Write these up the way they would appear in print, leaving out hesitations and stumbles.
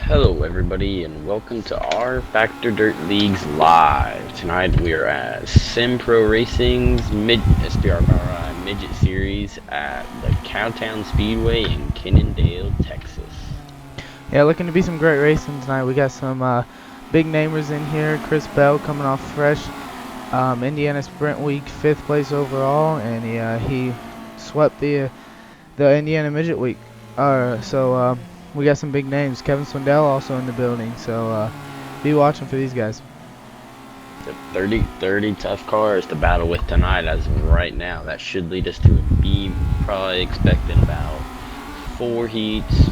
Hello everybody and welcome to our Factor Dirt Leagues Live. Tonight we are at SimPro Racing's SPR POWRi Midget Series at the Cowtown Speedway in Kennendale, Texas. Yeah, looking to be some great racing tonight. We got some big namers in here. Chris Bell coming off fresh Indiana Sprint Week 5th place overall, and he swept the Indiana Midget Week. We got some big names. Kevin Swindell also in the building, so be watching for these guys. The 30 tough cars to battle with tonight as of right now. That should lead us to a B, probably expecting about 4 heats,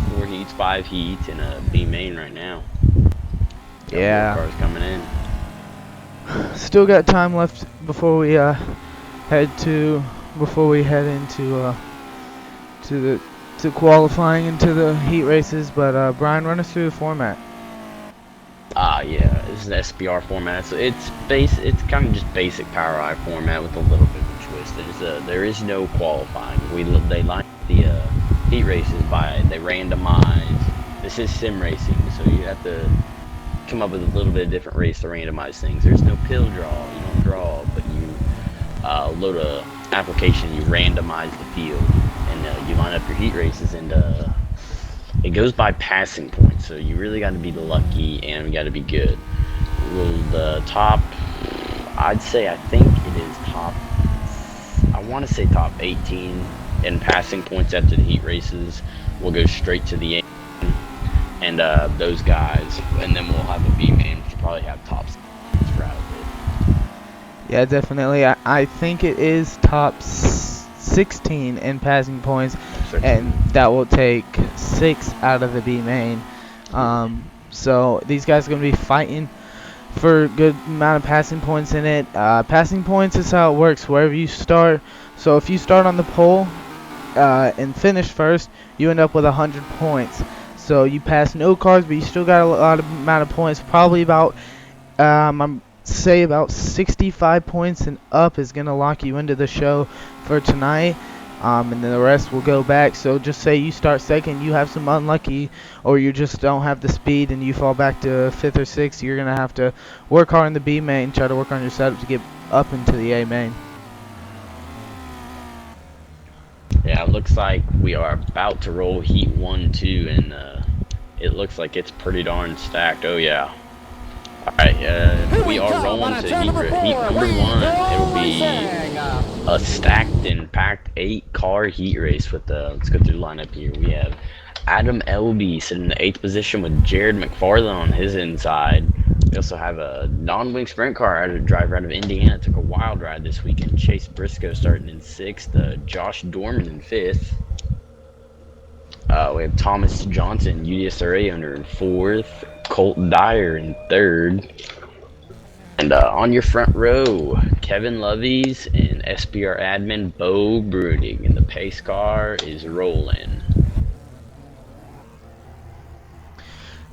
5 heats, and a B main right now. Yeah. Cars coming in. Still got time left before we head into to qualifying into the heat races. But Brian, run us through the format. Yeah, this is the SPR format. So it's kind of just basic POWRi format with a little bit of a twist. There is no qualifying. They line the heat races they randomize. This is sim racing, so you have to come up with a little bit of different race to randomize things. There's no pill draw. You don't draw, but you load a application. You randomize the field, and you line up your heat races, and it goes by passing points. So you really got to be lucky and you got to be good. Well, the top, I think it is top. I want to say top 18 in passing points after the heat races will go straight to the end. And those guys, and then we'll have a B main, which will probably have top for out of it. Yeah, definitely. I think it is top 16 in passing points, 16. And that will take 6 out of the B main. So these guys are going to be fighting for a good amount of passing points in it. Passing points is how it works wherever you start. So if you start on the pole and finish first, you end up with 100 points. So you pass no cars, but you still got a lot of amount of points. Probably about, say about 65 points and up is going to lock you into the show for tonight. And then the rest will go back. So just say you start second, you have some unlucky, or you just don't have the speed and you fall back to 5th or 6th. You're going to have to work hard in the B main, try to work on your setup to get up into the A main. Yeah, it looks like we are about to roll heat 1, 2, and it looks like it's pretty darn stacked. Oh yeah. Alright, we are rolling to heat number 1. It'll be a stacked and packed 8-car heat race with let's go through the lineup here. We have Adam Elby sitting in the 8th position with Jared McFarland on his inside. We also have a non-wing sprint car driver out of Indiana. Took a wild ride this weekend. Chase Briscoe starting in 6th. Josh Dorman in 5th. We have Thomas Johnson, UDSRA owner, in 4th. Colt Dyer in 3rd. And on your front row, Kevin Loveys and SPR admin Bo Brunig. And the pace car is rolling.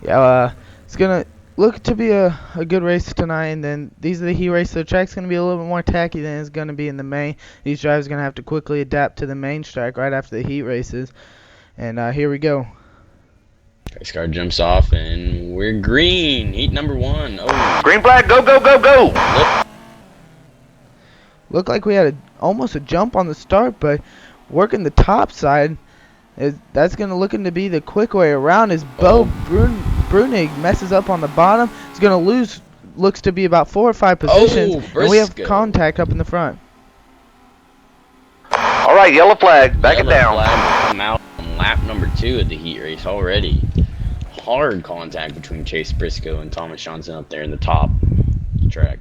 Yeah, it's going to look to be a good race tonight. And then these are the heat races. The track's going to be a little bit more tacky than it's going to be in the main. These drivers are going to have to quickly adapt to the main track right after the heat races. And here we go. Race car jumps off and we're green. Heat number 1. Oh. Green flag, go, go, go, go! Looked like we had almost a jump on the start, but working the top side, that's going to looking to be the quick way around as Bo Brunig messes up on the bottom. He's going to lose, looks to be about 4 or 5 positions, and we have contact up in the front. All right, yellow flag, back it down. Yellow flag will come out on lap number 2 of the heat race already. Hard contact between Chase Briscoe and Thomas Johnson up there in the top track.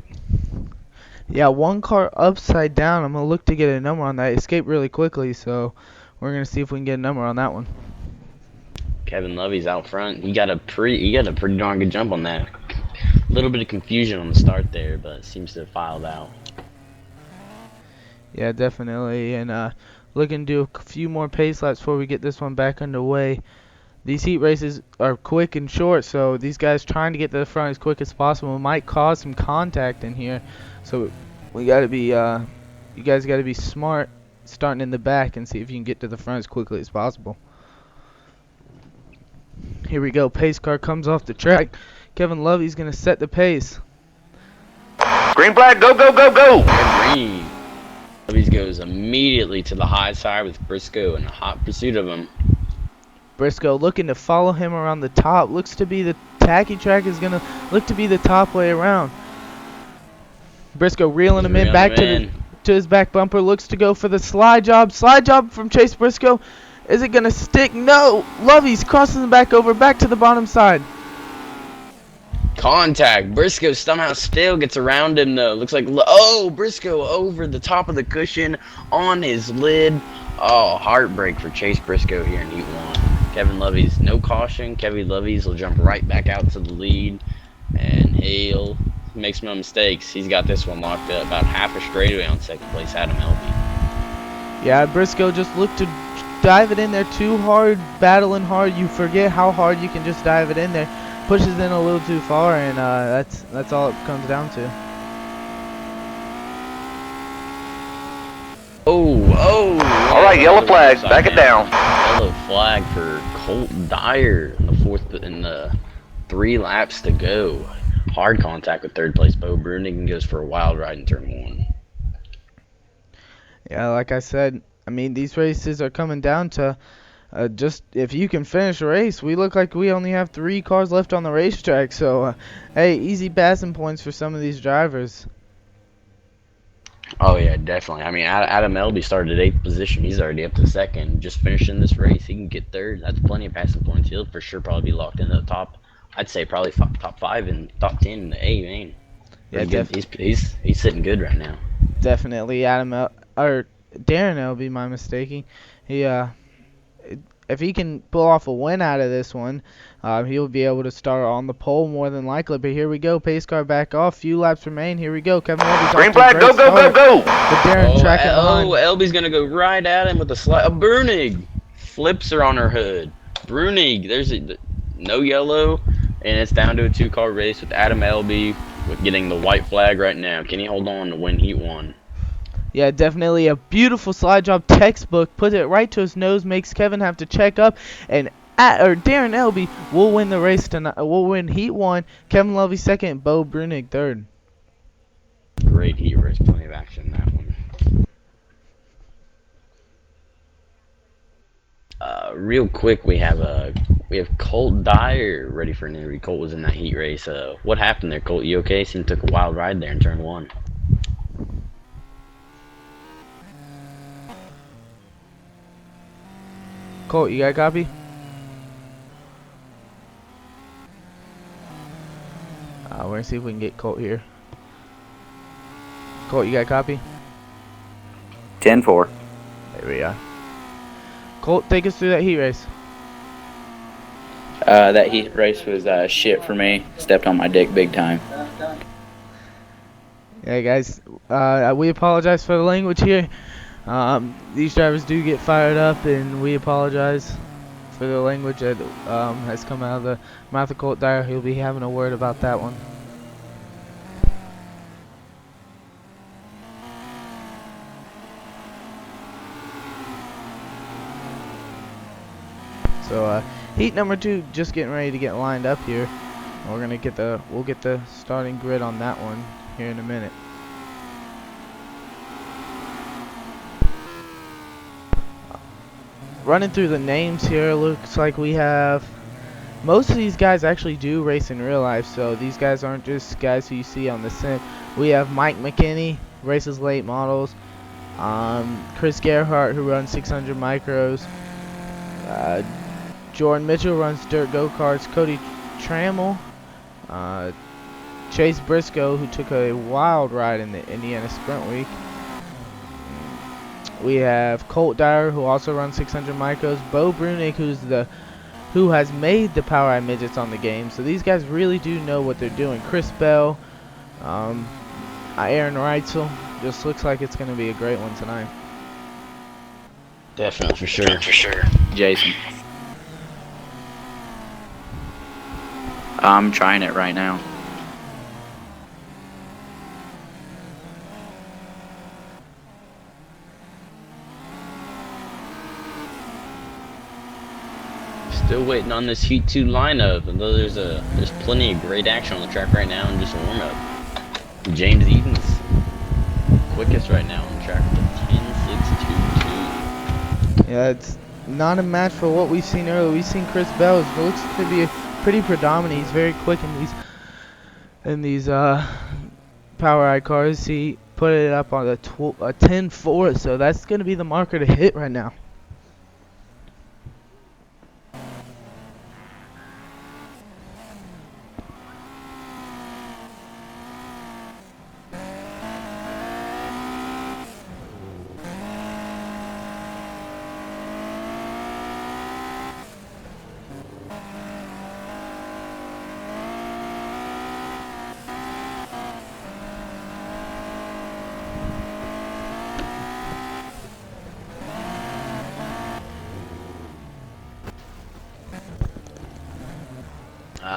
Yeah, 1 car upside down. I'm going to look to get a number on that. It escaped really quickly, so we're going to see if we can get a number on that one. Kevin Lovey's out front. He got a pretty darn good jump on that. A little bit of confusion on the start there, but it seems to have filed out. Yeah, definitely. And looking to do a few more pace laps before we get this one back underway. These heat races are quick and short, so these guys trying to get to the front as quick as possible might cause some contact in here. So we got to be, you guys got to be smart, starting in the back and see if you can get to the front as quickly as possible. Here we go. Pace car comes off the track. Kevin Lovey's going to set the pace. Green flag, go, go, go, go! Green. Lovey's goes immediately to the high side with Briscoe in a hot pursuit of him. Briscoe looking to follow him around the top. Looks to be the tacky track is going to look to be the top way around. Briscoe reeling him in back to his back bumper. Looks to go for the slide job. Slide job from Chase Briscoe. Is it going to stick? No. Lovey's crossing the back over back to the bottom side. Contact. Briscoe somehow still gets around him though. Looks like, oh, Briscoe over the top of the cushion on his lid. Oh, heartbreak for Chase Briscoe here in Heat 1. Kevin Lovey's no caution. Kevin Lovey's will jump right back out to the lead. And he'll makes no mistakes. He's got this one locked up about half a straightaway on second place, Adam Elby. Yeah, Briscoe just looked to dive it in there too hard, battling hard. You forget how hard you can just dive it in there. Pushes in a little too far, and that's all it comes down to. Oh! All right, yellow flag, back it down. Yellow flag for Colt Dyer in the 3 laps to go. Hard contact with third place Bo Brunig and goes for a wild ride in turn 1. Yeah, like I said, I mean, these races are coming down to just if you can finish a race. We look like we only have 3 cars left on the racetrack, so hey, easy passing points for some of these drivers. Oh yeah, definitely. I mean, Adam Elby started at 8th position. He's already up to 2nd. Just finishing this race, he can get 3rd. That's plenty of passing points. He'll for sure probably be locked in the top. I'd say probably top 5 and top 10 in the A, man. Yeah, he's sitting good right now. Definitely, Darren Elby, my mistaking. He if he can pull off a win out of this one, he'll be able to start on the pole more than likely. But here we go, pace car back off. Few laps remain. Here we go. Kevin Elby's Green flag, go, go, go, go! But Darren tracking behind. Elby's gonna go right at him with a slide. Brunig flips her on her hood. Brunig, there's no yellow, and it's down to a 2-car race with Adam Elby with getting the white flag right now. Can he hold on to win Heat 1? Yeah, definitely a beautiful slide job, textbook. Put it right to his nose, makes Kevin have to check up, and Darren Elby will win the race tonight. Will win Heat 1. Kevin Lovey 2nd, Bo Brunig 3rd. Great heat race, plenty of action in that one. Real quick, we have Colt Dyer ready for an interview. Colt was in that heat race. What happened there, Colt? You okay? Seemed took a wild ride there in turn 1. Colt, you got a copy? We're going to see if we can get Colt here. Colt, you got a copy? 10-4. There we are. Colt, take us through that heat race. That heat race was shit for me. Stepped on my dick big time. Yeah, guys, we apologize for the language here. These drivers do get fired up, and we apologize for the language that has come out of the mouth of Colt Dyer. He'll be having a word about that one. So heat number 2 just getting ready to get lined up here. We're gonna get we'll get the starting grid on that one here in a minute. Running through the names here, looks like we have most of these guys actually do race in real life, so these guys aren't just guys who you see on the sim. We have Mike McKinney, races late models, Chris Gerhardt, who runs 600 micros, Jordan Mitchell runs dirt go-karts, Cody Trammell, Chase Briscoe, who took a wild ride in the Indiana Sprint Week. We have Colt Dyer, who also runs 600 micros, Bo Brunig, who has made the POWRi midgets on the game. So these guys really do know what they're doing. Chris Bell, Aaron Reitzel. Just looks like it's going to be a great one tonight. Definitely, for sure. Jason. I'm trying it right now. Still waiting on this Heat 2 lineup. And though there's plenty of great action on the track right now and just a warm up. James Eden's quickest right now on the track with a 10.622. Yeah, it's not a match for what we've seen earlier. We've seen Chris Bell. It looks to be pretty predominant. He's very quick in these POWRi cars. He put it up on a 10.4, so that's going to be the marker to hit right now.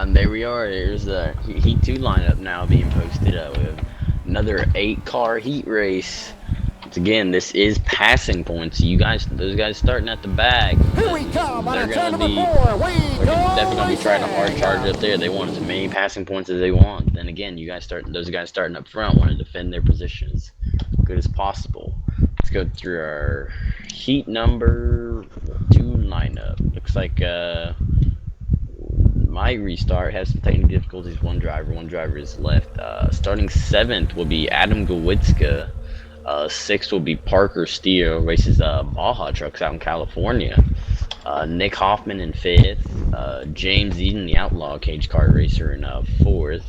There we are. There's the Heat 2 lineup now being posted. We have another 8-car heat race. Once again, this is passing points. Those guys starting at the back. Here we come on They're turn gonna number be, 4. they're definitely gonna be trying to hard charge up there. They want as many passing points as they want. Then again, those guys starting up front want to defend their positions as good as possible. Let's go through our heat number 2 lineup. Looks like my restart has some technical difficulties. One driver is left. Starting 7th will be Adam Gawitska. 6th will be Parker Steele, races Baja trucks out in California. Nick Hoffman in 5th. James Eden, the outlaw cage kart racer, in 4th.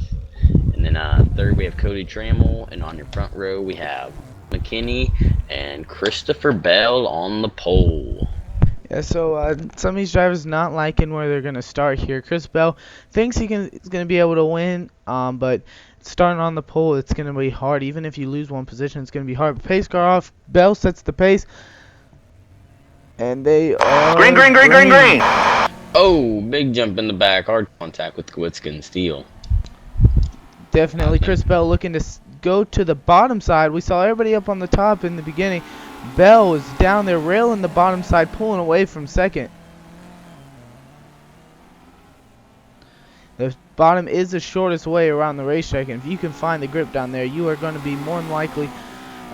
And then 3rd we have Cody Trammell, and on your front row we have McKinney and Christopher Bell on the pole. Yeah, so some of these drivers not liking where they're going to start here. Chris Bell thinks he's going to be able to win, but starting on the pole, it's going to be hard. Even if you lose one position, it's going to be hard. Pace car off. Bell sets the pace. And they are... Green. Oh, big jump in the back. Hard contact with Kawitska and Steele. Definitely Chris Bell looking to go to the bottom side. We saw everybody up on the top in the beginning. Bell was down there railing the bottom side, pulling away from second. The bottom is the shortest way around the racetrack, and if you can find the grip down there, you are going to be more than likely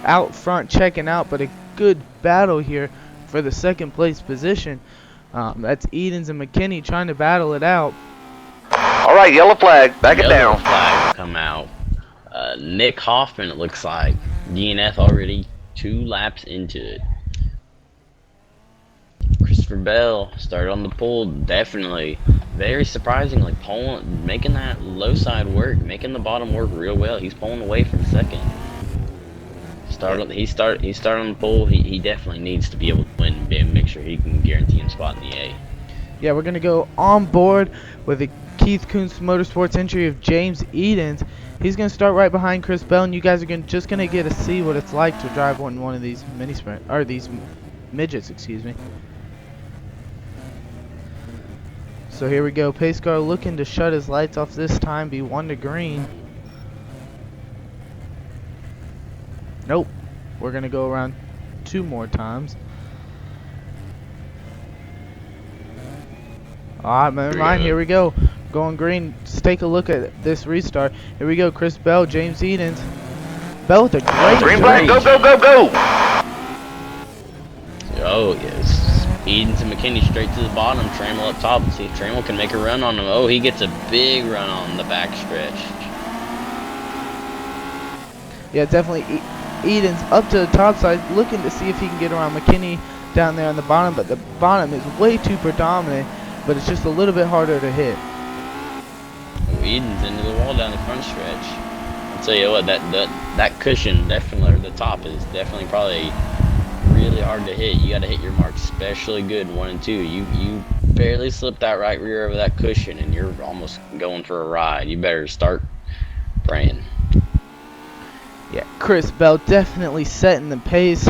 out front checking out. But a good battle here for the second place position. That's Edens and McKinney trying to battle it out. All right, yellow flag. Back it Yellow down. flag will come out. Nick Hoffman, it looks like. DNF already 2 laps into it. Christopher Bell started on the pole. Definitely very surprising, like making that low side work, making the bottom work real well. He's pulling away from second. He started on the pole. He definitely needs to be able to win and make sure he can guarantee him a spot in the A. Yeah, we're going to go on board with the Keith Kunz Motorsports entry of James Edens. He's going to start right behind Chris Bell, and you guys are just going to get to see what it's like to drive one of these these midgets, excuse me. So here we go. Pace car looking to shut his lights off this time, be 1 to green. Nope. We're going to go around 2 more times. Alright, never mind. Here we go. Going green. Let's take a look at this restart. Here we go. Chris Bell, James Edens. Bell with a great Green flag. Go. Oh, yes. Edens and McKinney straight to the bottom. Trammell up top. Let's see if Trammell can make a run on him. Oh, he gets a big run on the back stretch. Yeah, definitely. Edens up to the top side, looking to see if he can get around McKinney down there on the bottom, but the bottom is way too predominant, but it's just a little bit harder to hit. Edens into the wall down the front stretch. I'll tell you what, that cushion, definitely, or the top is definitely probably really hard to hit. You got to hit your mark especially good 1 and 2. You barely slip that right rear over that cushion, and you're almost going for a ride. You better start praying. Yeah, Chris Bell definitely setting the pace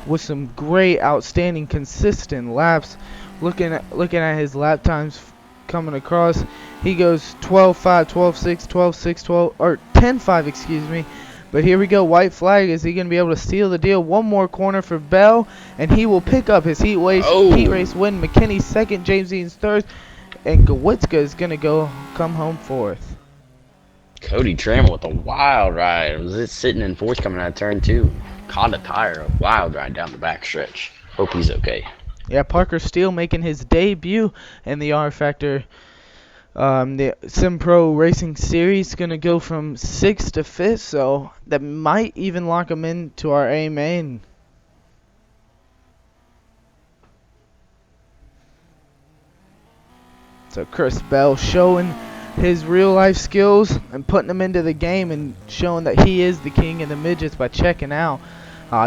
with some great, outstanding, consistent laps. Looking at his lap times coming across, he goes 12.5, 12.6, 12.6, 12 or 10.5, excuse me. But here we go, white flag. Is he going to be able to seal the deal? One more corner for Bell, and he will pick up his heat race win. McKinney's second, James Eaton's third, and Gawitzka is going to come home fourth. Cody Trammell with a wild ride. Was it sitting in fourth coming out of turn 2? Caught a tire, a wild ride down the back stretch. Hope he's okay. Yeah, Parker Steele making his debut in the R Factor. The SimPro Racing Series going to go from 6th to 5th, so that might even lock him into our A main. So Chris Bell showing his real life skills and putting them into the game and showing that he is the king of the midgets by checking out.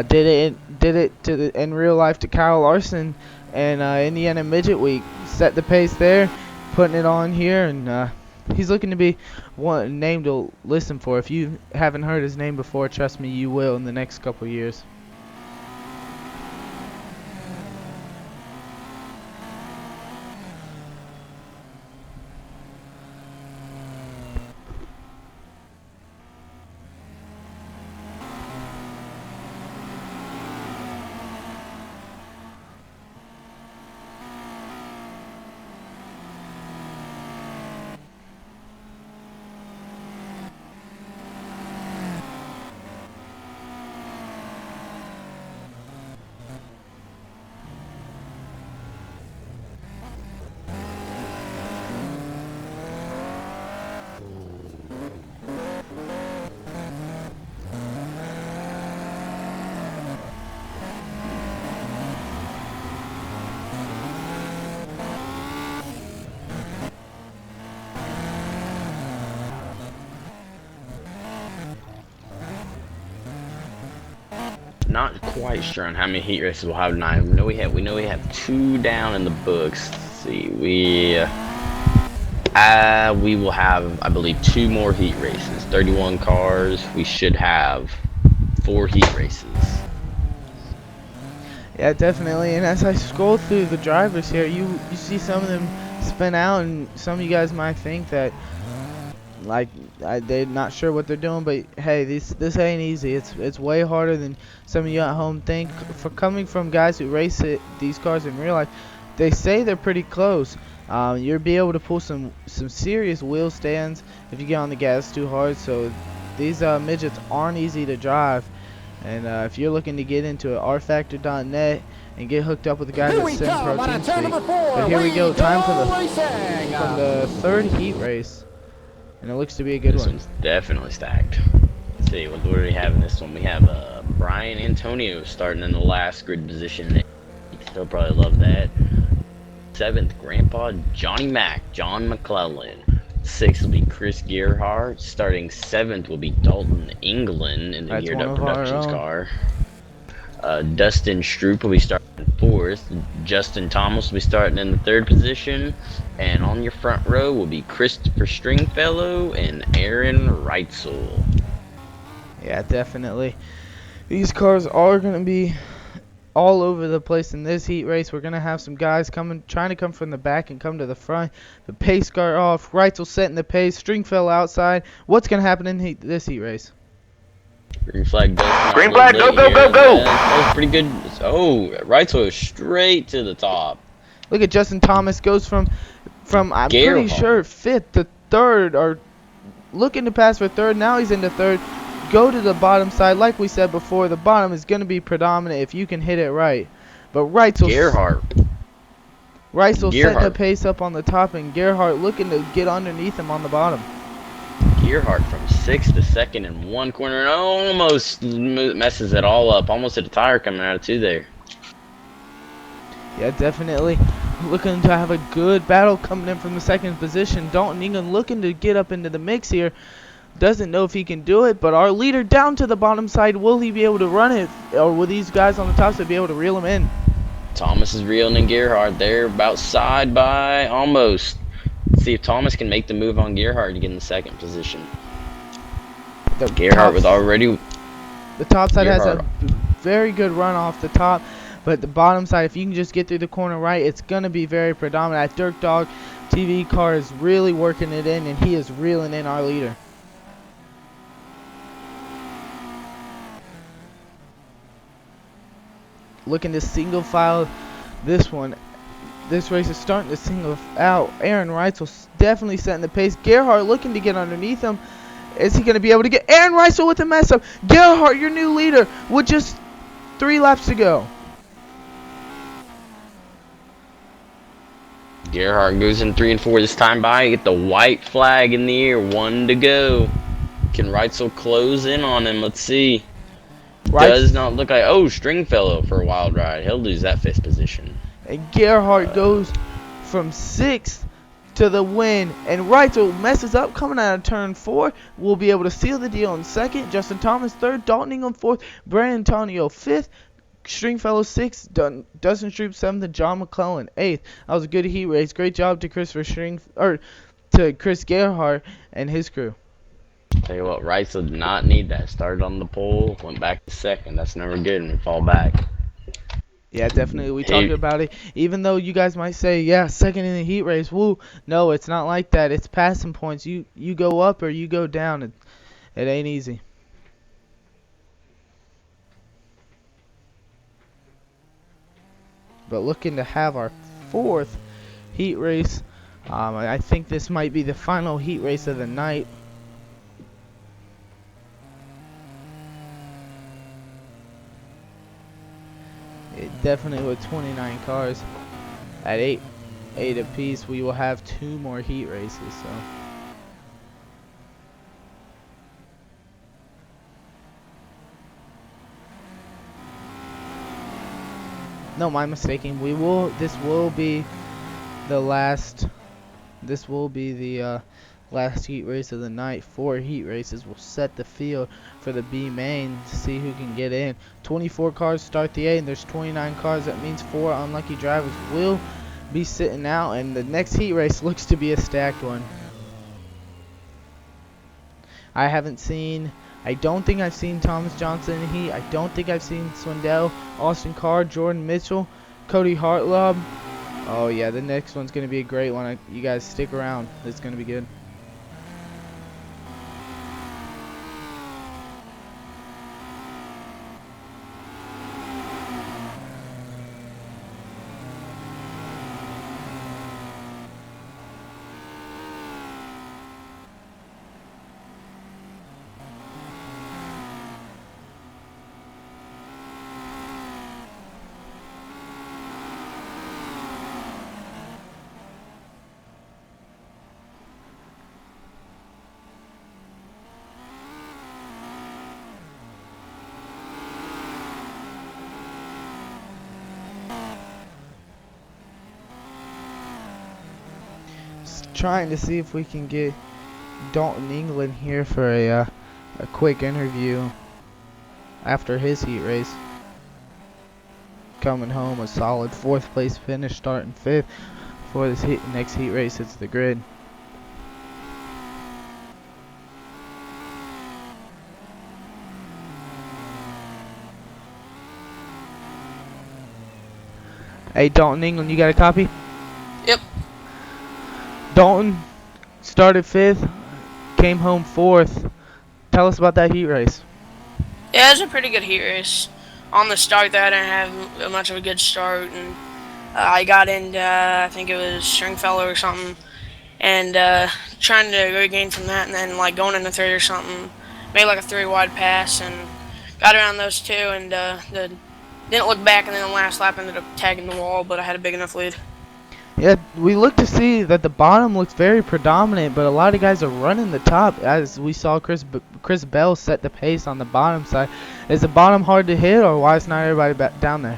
Did it in real life to Kyle Larson and Indiana Midget Week. Set the pace there, putting it on here, and he's looking to be one name to listen for. If you haven't heard his name before, trust me, you will in the next couple years. Not quite sure on how many heat races we'll have tonight. We know we have 2 down in the books. Let's see, we will have, I believe, 2 more heat races. 31 cars. We should have 4 heat races. Yeah, definitely. And as I scroll through the drivers here, you see some of them spin out, and some of you guys might think that they're not sure what they're doing, but hey, this ain't easy. It's way harder than some of you at home think. For coming from guys who race these cars in real life, they say they're pretty close. You'll be able to pull some serious wheel stands if you get on the gas too hard. So these midgets aren't easy to drive. And if you're looking to get into it, rfactor.net and get hooked up with the guys at SimPro Racing. But here we go, time for the 3rd heat race. And it looks to be a good one. This one's definitely stacked. Let's see, what do we have in this one? We have Brian Antonio starting in the last grid position. He'll probably love that. 7th, Grandpa Johnny Mac, John McClellan. 6th will be Chris Gerhardt. Starting 7th will be Dalton England in the Geared Up Productions car. Dustin Stroop will be starting 4th. Justin Thomas will be starting in the 3rd position. And on your front row will be Christopher Stringfellow and Aaron Reitzel. Yeah, definitely. These cars are going to be all over the place in this heat race. We're going to have some guys trying to come from the back and come to the front. The pace car off. Reitzel setting the pace. Stringfellow outside. What's going to happen in this heat race? Green flag. Green flag, go, go, go, go! That was pretty good. Oh, Reitzel is straight to the top. Look at Justin Thomas goes from I'm pretty sure 5th to 3rd, or looking to pass for 3rd. Now he's into 3rd. Go to the bottom side. Like we said before, the bottom is going to be predominant if you can hit it right. But Reitzel setting the pace up on the top, and Gerhardt looking to get underneath him on the bottom. Gerhardt from 6th to 2nd in one corner and almost messes it all up. Almost hit a tire coming out of 2 there. Yeah, definitely looking to have a good battle coming in from the 2nd position. Dalton England looking to get up into the mix here. Doesn't know if he can do it, but our leader down to the bottom side, will he be able to run it? Or will these guys on the top side be able to reel him in? Thomas is reeling in Gerhardt. They're about side by almost. Let's see if Thomas can make the move on Gerhardt to get in the 2nd position. Gerhardt was already... The top side has a very good run off the top. But the bottom side, if you can just get through the corner right, it's going to be very predominant. That Dirk Dog TV car is really working it in, and he is reeling in our leader. looking to single file this one. This race is starting to single out. Aaron Reitzel definitely setting the pace. Gerhardt looking to get underneath him. Is he going to be able to get Aaron Reitzel with a mess up? Gerhardt, your new leader, with just 3 laps to go. Gerhardt goes in 3 and 4 this time by. Get the white flag in the air. 1 to go. Can Reitzel close in on him? Let's see. Does not look like. Oh, Stringfellow for a wild ride. He'll lose that 5th position. And Gerhardt goes from 6th to the win. And Reitzel messes up coming out of turn 4. Will be able to seal the deal in 2nd. Justin Thomas 3rd. Dalton Ingham 4th. Brandon Antonio 5th. Stringfellow 6th, Dustin Stroop 7th, and John McClellan 8th. That was a good heat race. Great job to Chris Gerhardt and his crew. Tell you what, Reitzel did not need that. Started on the pole, went back to 2nd. That's never good when you fall back. Yeah, definitely. We talked about it. Even though you guys might say, yeah, 2nd in the heat race, woo. No, it's not like that. It's passing points. You go up or you go down. It ain't easy. But looking to have our 4th heat race. I think this might be the final heat race of the night. Definitely with 29 cars at 8 apiece, we will have 2 more heat races. So. No, my mistaking. This will be the last. This will be the last heat race of the night. 4 heat races will set the field for the B main to see who can get in. 24 cars start the A, and there's 29 cars. That means 4 unlucky drivers will be sitting out, and the next heat race looks to be a stacked one. I don't think I've seen Thomas Johnson in the heat. I don't think I've seen Swindell, Austin Carr, Jordan Mitchell, Cody Hartlob. Oh yeah, the next one's going to be a great one. You guys stick around. It's going to be good. Trying to see if we can get Dalton England here for a quick interview after his heat race. Coming home a solid 4th place finish, starting 5th for this next heat race. It's the grid. Hey Dalton England, you got a copy? Yep. Dalton started 5th, came home 4th. Tell us about that heat race. Yeah, it was a pretty good heat race. On the start there, I didn't have much of a good start, and I got into, I think it was Stringfellow or something, and trying to regain from that, and then like going into 3rd or something, made like a 3 wide pass, and got around those 2, and didn't look back, and then the last lap ended up tagging the wall, but I had a big enough lead. Yeah, we look to see that the bottom looks very predominant, but a lot of guys are running the top. As we saw Chris Bell set the pace on the bottom side. Is the bottom hard to hit, or why is not everybody back down there?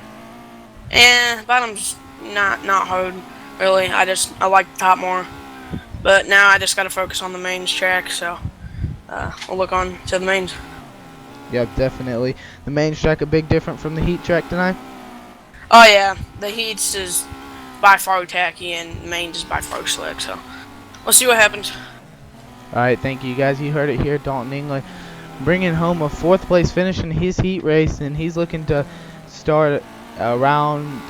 Bottom's not hard, really. I like the top more. But now I just got to focus on the mains track, so we'll look on to the mains. Yep, definitely. The mains track a big different from the heat track tonight? Oh, yeah. The heats is by far tacky, and mains is by far slick, so we'll see what happens. Alright, thank you guys. You heard it here. Dalton England bringing home a 4th place finish in his heat race, and he's looking to start around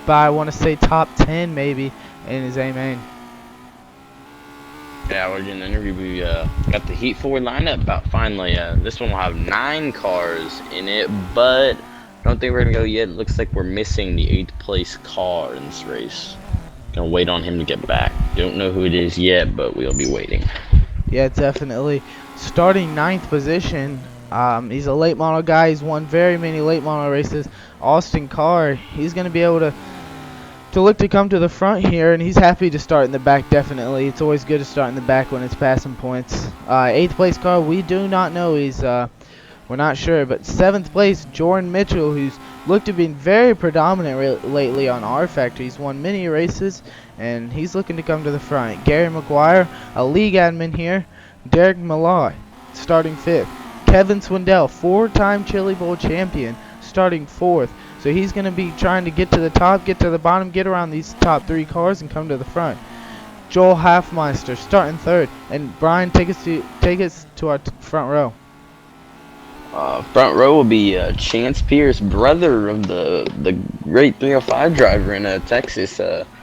I want to say top 10 maybe in his A main. Yeah, we're doing an interview. We got the Heat 4 lineup about finally. This one will have 9 cars in it, but Don't think we're gonna go yet. It looks like we're missing the 8th place car in this race. Gonna wait on him to get back. Don't know who it is yet, but we'll be waiting. Yeah, definitely. Starting 9th position. He's a late model guy. He's won very many late model races. Austin Carr. He's gonna be able to look to come to the front here, and he's happy to start in the back. Definitely, it's always good to start in the back when it's passing points. 8th place car. We do not know. We're not sure, but 7th place, Jordan Mitchell, who's looked to be very predominant lately on R Factor. He's won many races, and he's looking to come to the front. Gary McGuire, a league admin here. Derek Malloy, starting 5th. Kevin Swindell, 4-time Chili Bowl champion, starting 4th. So he's going to be trying to get to the top, get to the bottom, get around these top 3 cars, and come to the front. Joel Halfmeister, starting 3rd. And Brian, take us to our front row. Front row will be Chance Pierce, brother of the great 305 driver in Texas,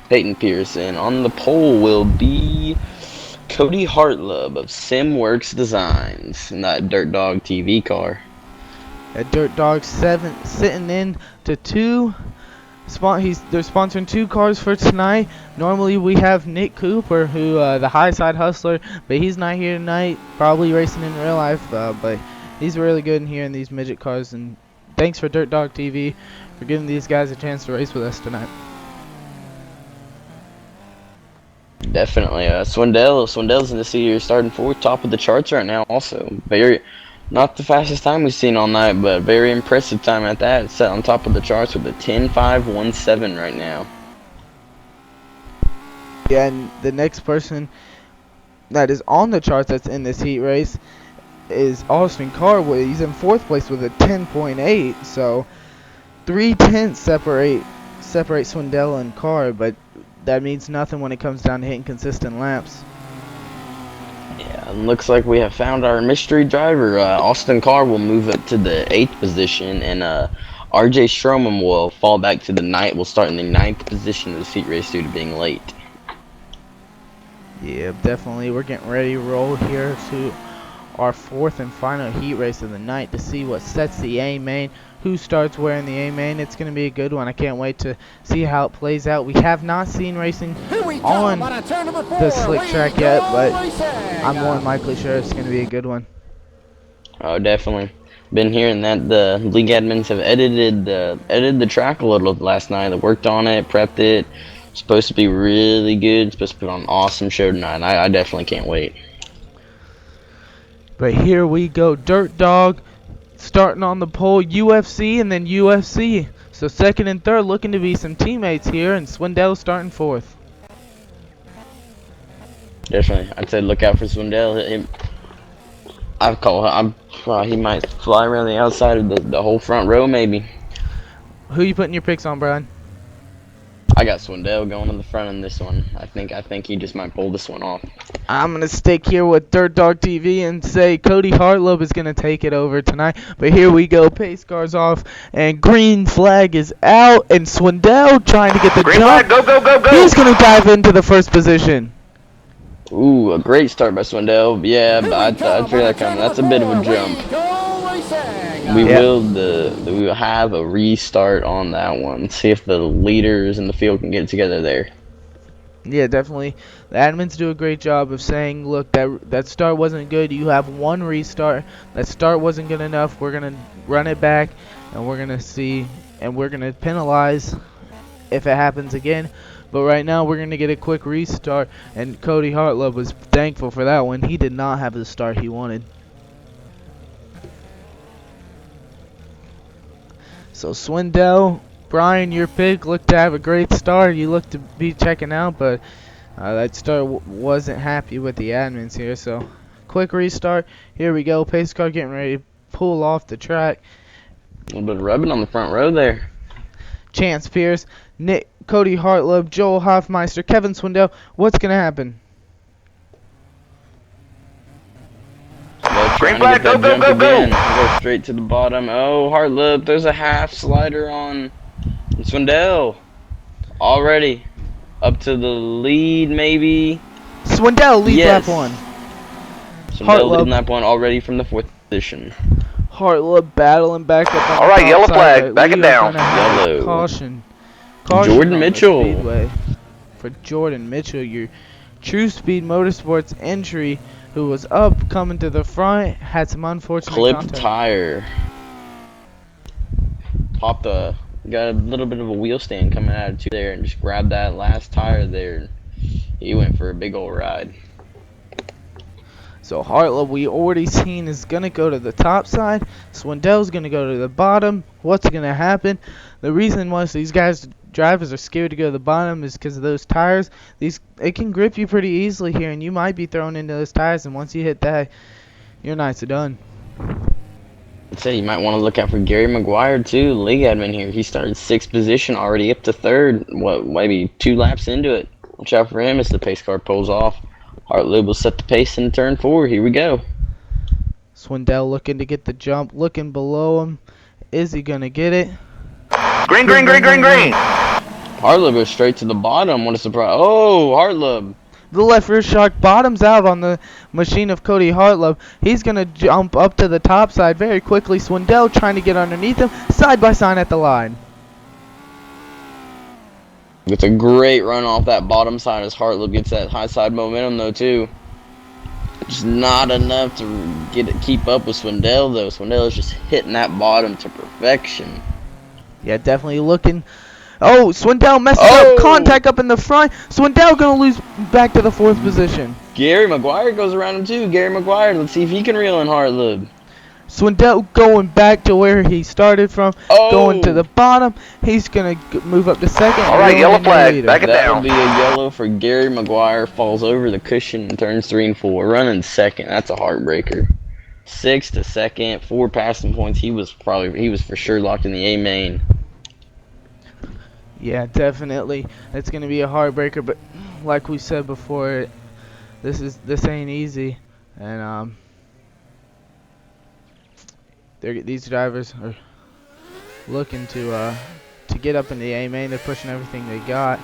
Peyton Pierce. And on the pole will be Cody Hartlub of SimWorks Designs in that Dirt Dog TV car. A Dirt Dog 7 sitting in to 2. They're sponsoring 2 cars for tonight. Normally we have Nick Cooper, who the high side hustler, but he's not here tonight. Probably racing in real life, but he's really good in here in these midget cars. And thanks for Dirt Dog TV for giving these guys a chance to race with us tonight. Definitely, Swindell's in the seat here, starting 4th, top of the charts right now. Also, not the fastest time we've seen all night, but very impressive time at that. It's set on top of the charts with a 10.517 right now. Yeah, and the next person that is on the charts that's in this heat race is Austin Carr. He's in 4th place with a 10.8, so 3/10 separate Swindell and Carr, but that means nothing when it comes down to hitting consistent laps. Yeah, and looks like we have found our mystery driver. Austin Carr will move up to the 8th position, and RJ Stroman will fall back to the 9th. Will start in the 9th position of the heat race due to being late. Yeah, definitely. We're getting ready to roll here to our 4th and final heat race of the night to see what sets the A main, who starts wearing the A main. It's going to be a good one. I can't wait to see how it plays out. We have not seen racing on the slick track yet, but I'm more than likely sure it's going to be a good one. Oh, definitely. Been hearing that the league admins have edited the track a little last night. They worked on it, prepped it. It's supposed to be really good. It's supposed to put on an awesome show tonight. I definitely can't wait. But here we go. Dirt Dog starting on the pole. UFC and then UFC. So 2nd and 3rd looking to be some teammates here. And Swindell starting 4th. Definitely. I'd say look out for Swindell. He might fly around the outside of the whole front row maybe. Who you putting your picks on, Brian? I got Swindell going to the front in this one. I think he just might pull this one off. I'm going to stick here with Dirt Dog TV and say Cody Hartlub is going to take it over tonight. But here we go. Pace car's off and green flag is out. And Swindell trying to get the Green jump. flag, go, go, go, go. He's going to dive into the 1st position. Ooh, a great start by Swindell. Yeah, but I feel like that's a bit of a jump. We will have a restart on that one. See if the leaders in the field can get together there. Yeah, definitely. The admins do a great job of saying, look, that start wasn't good. You have one restart. That start wasn't good enough. We're going to run it back, and we're going to see, and we're going to penalize if it happens again. But right now, we're going to get a quick restart, and Cody Hartlub was thankful for that one. He did not have the start he wanted. So Swindell, Brian, your pick looked to have a great start. You looked to be checking out, but that start wasn't happy with the admins here. So quick restart. Here we go. Pace car getting ready to pull off the track. A little bit of rubbing on the front row there. Chance Pierce, Cody Hartlub, Joel Hofmeister, Kevin Swindell. What's going to happen? Green flag, go, go, go, go! Go straight to the bottom. Oh, Hartlub, there's a half slider on Swindell. Already up to the lead, maybe. Swindell leads lap 1. Swindell leading lap 1 already from the 4th position. Hartleb battling back up on All the right, top yellow side, flag, but back it we are down. gonna have Yellow. caution Jordan on the Mitchell. speedway for Jordan Mitchell, your True Speed Motorsports entry, who was up coming to the front, had some unfortunate Clipped contact. tire. Popped got a little bit of a wheel stand coming out of two there and just grabbed that last tire there. He went for a big old ride. So Hartleb, we already seen, is going to go to the top side. Swindell's going to go to the bottom. What's going to happen? The reason most of these drivers are scared to go to the bottom is because of those tires. It can grip you pretty easily here, and you might be thrown into those tires, and once you hit that, your nights are done. I'd say you might want to look out for Gary McGuire too, league admin here. He started 6th position, already up to 3rd. What, maybe 2 laps into it. Watch out for him as the pace car pulls off. Hartleb will set the pace in turn 4. Here we go. Swindell looking to get the jump, looking below him. Is he going to get it? Green, green, green, green, green. Hartleb goes straight to the bottom. What a surprise. Oh, Hartleb. The left rear shock bottoms out on the machine of Cody Hartleb. He's going to jump up to the top side very quickly. Swindell trying to get underneath him. Side by side at the line. It's a great run off that bottom side as Hartleb gets that high side momentum though too. Just not enough to keep up with Swindell though. Swindell is just hitting that bottom to perfection. Yeah, definitely looking. Oh, Swindell messes up. Contact up in the front. Swindell going to lose back to the 4th position. Gary McGuire goes around him too. Gary McGuire, let's see if he can reel in Hartleb. Swindell going back to where he started from, going to the bottom. He's going to move up to 2nd. All right, yellow flag, back it That'll down. be a yellow for Gary McGuire. Falls over the cushion in turns 3 and 4. Running 2nd. That's a heartbreaker. 6th to 2nd, 4 passing points. He was for sure locked in the A main. Yeah, definitely. It's going to be a heartbreaker, but like we said before, this ain't easy, and these drivers are looking to get up in the A main. They're pushing everything they got.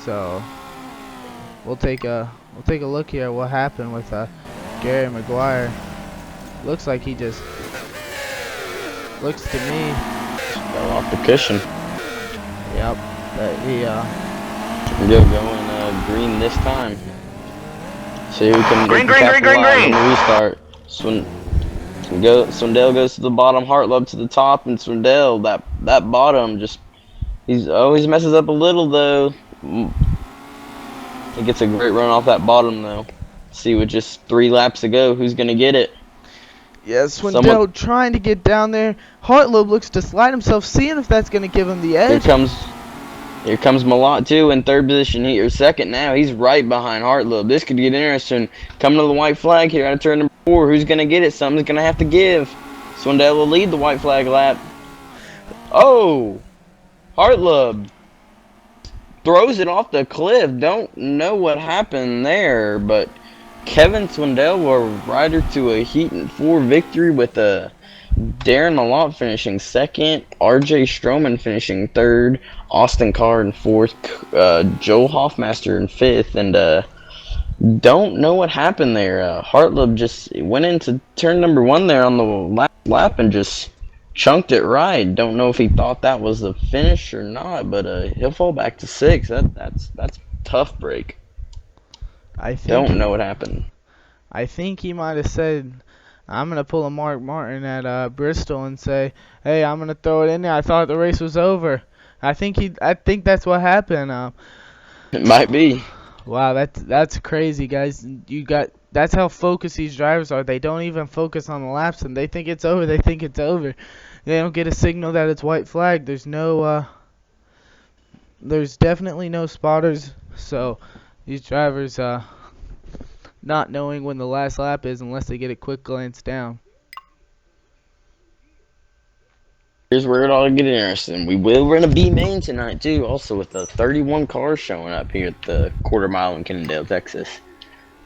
So we'll take a look here at what happened with Gary McGuire. Looks like he just looks to me. Fell off the cushion. Yep. Going green this time. See who can Green, green, green, green, capitalize on green. the restart. Swindell goes to the bottom, Hartleb to the top, and Swindell that bottom just he messes up a little though. He gets a great run off that bottom though. See, with just 3 laps to go, who's gonna get it? Yeah, Swindell trying to get down there. Hartleb looks to slide himself, seeing if that's gonna give him the edge. Here comes Malott too in 3rd position. Or 2nd now. He's right behind Hartleb. This could get interesting. Coming to the white flag here out of turn number 4. Who's gonna get it? Something's gonna have to give. Swindell will lead the white flag lap. Oh, Hartleb throws it off the cliff. Don't know what happened there, but Kevin Swindell will ride her to a Heat 4 victory with Darren Malott finishing 2nd, RJ Stroman finishing 3rd, Austin Carr in 4th, Joel Hoffmaster in 5th, and don't know what happened there. Hartleb just went into turn number 1 there on the last lap and just chunked it right. Don't know if he thought that was the finish or not, but he'll fall back to 6th. That's tough break. Don't know what happened. I think he might have said, I'm going to pull a Mark Martin at Bristol and say, hey, I'm going to throw it in there. I thought the race was over. I think that's what happened. It might be. Wow, that's crazy, guys. That's how focused these drivers are. They don't even focus on the laps, and they think it's over. They think it's over. They don't get a signal that it's white flag. There's definitely no spotters. So these drivers not knowing when the last lap is unless they get a quick glance down. Here's where it all get interesting. We will run a B main tonight too, also with the 31 cars showing up here at the quarter mile in Kennendale, Texas.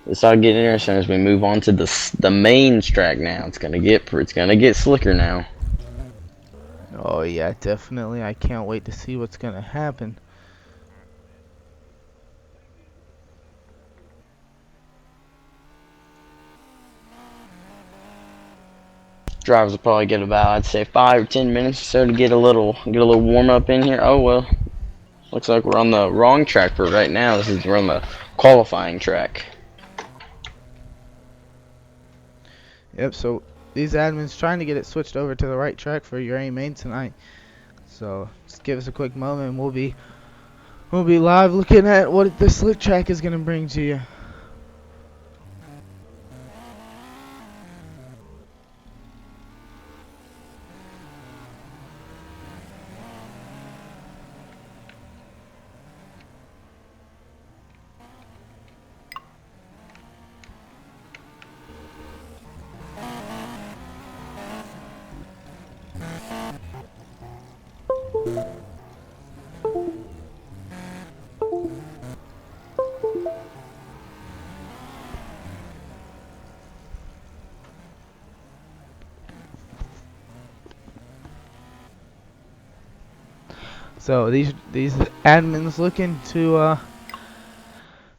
This all get interesting as we move on to the main track now. It's gonna get slicker now. Oh yeah, definitely. I can't wait to see what's gonna happen. Drivers will probably get about, I'd say, 5 or 10 minutes or so to get a little warm up in here. Oh well, looks like we're on the wrong track for right now. We're on the qualifying track. Yep. So these admins trying to get it switched over to the right track for your A main tonight. So just give us a quick moment, and we'll be live looking at what the slick track is gonna bring to you. So these admins looking to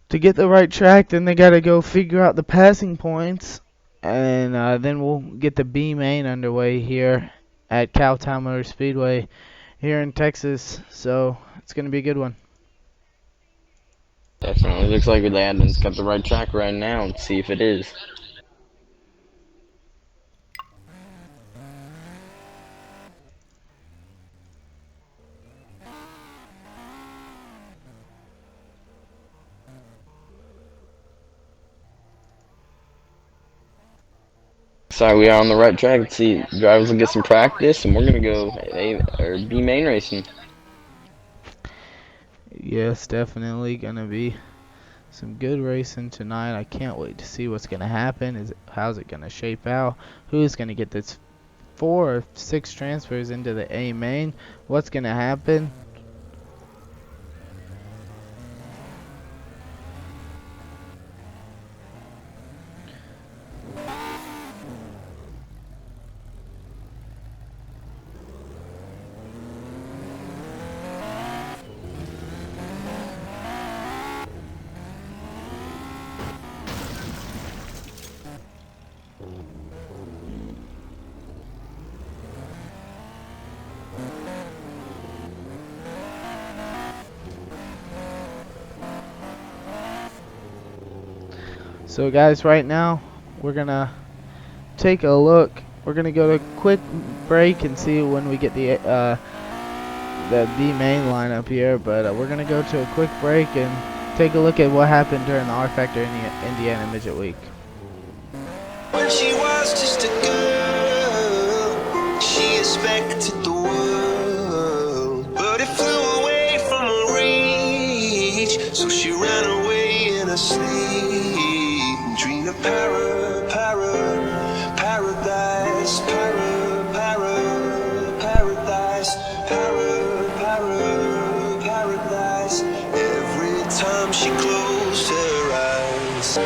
get the right track, then they gotta go figure out the passing points, and then we'll get the B main underway here at Cowtown Speedway here in Texas. So it's gonna be a good one. Definitely looks like the admin's got the right track right now. Let's see if it is. So we are on the right track. Let's see, drivers will get some practice, and we're gonna go B main racing. Yes, definitely gonna be some good racing tonight. I can't wait to see what's gonna happen. How's it gonna shape out? Who's gonna get this 4 or 6 transfers into the A main? What's gonna happen? So guys, right now we're gonna take a look. We're gonna go to a quick break and see when we get the B main lineup here. But we're gonna go to a quick break and take a look at what happened during the R Factor Indiana Midget Week. When she was just a girl, she expected the world, but it flew away from her reach. So she ran away in her sleep. Dreamed of paradise, paradise, paradise. Every time she closed her eyes.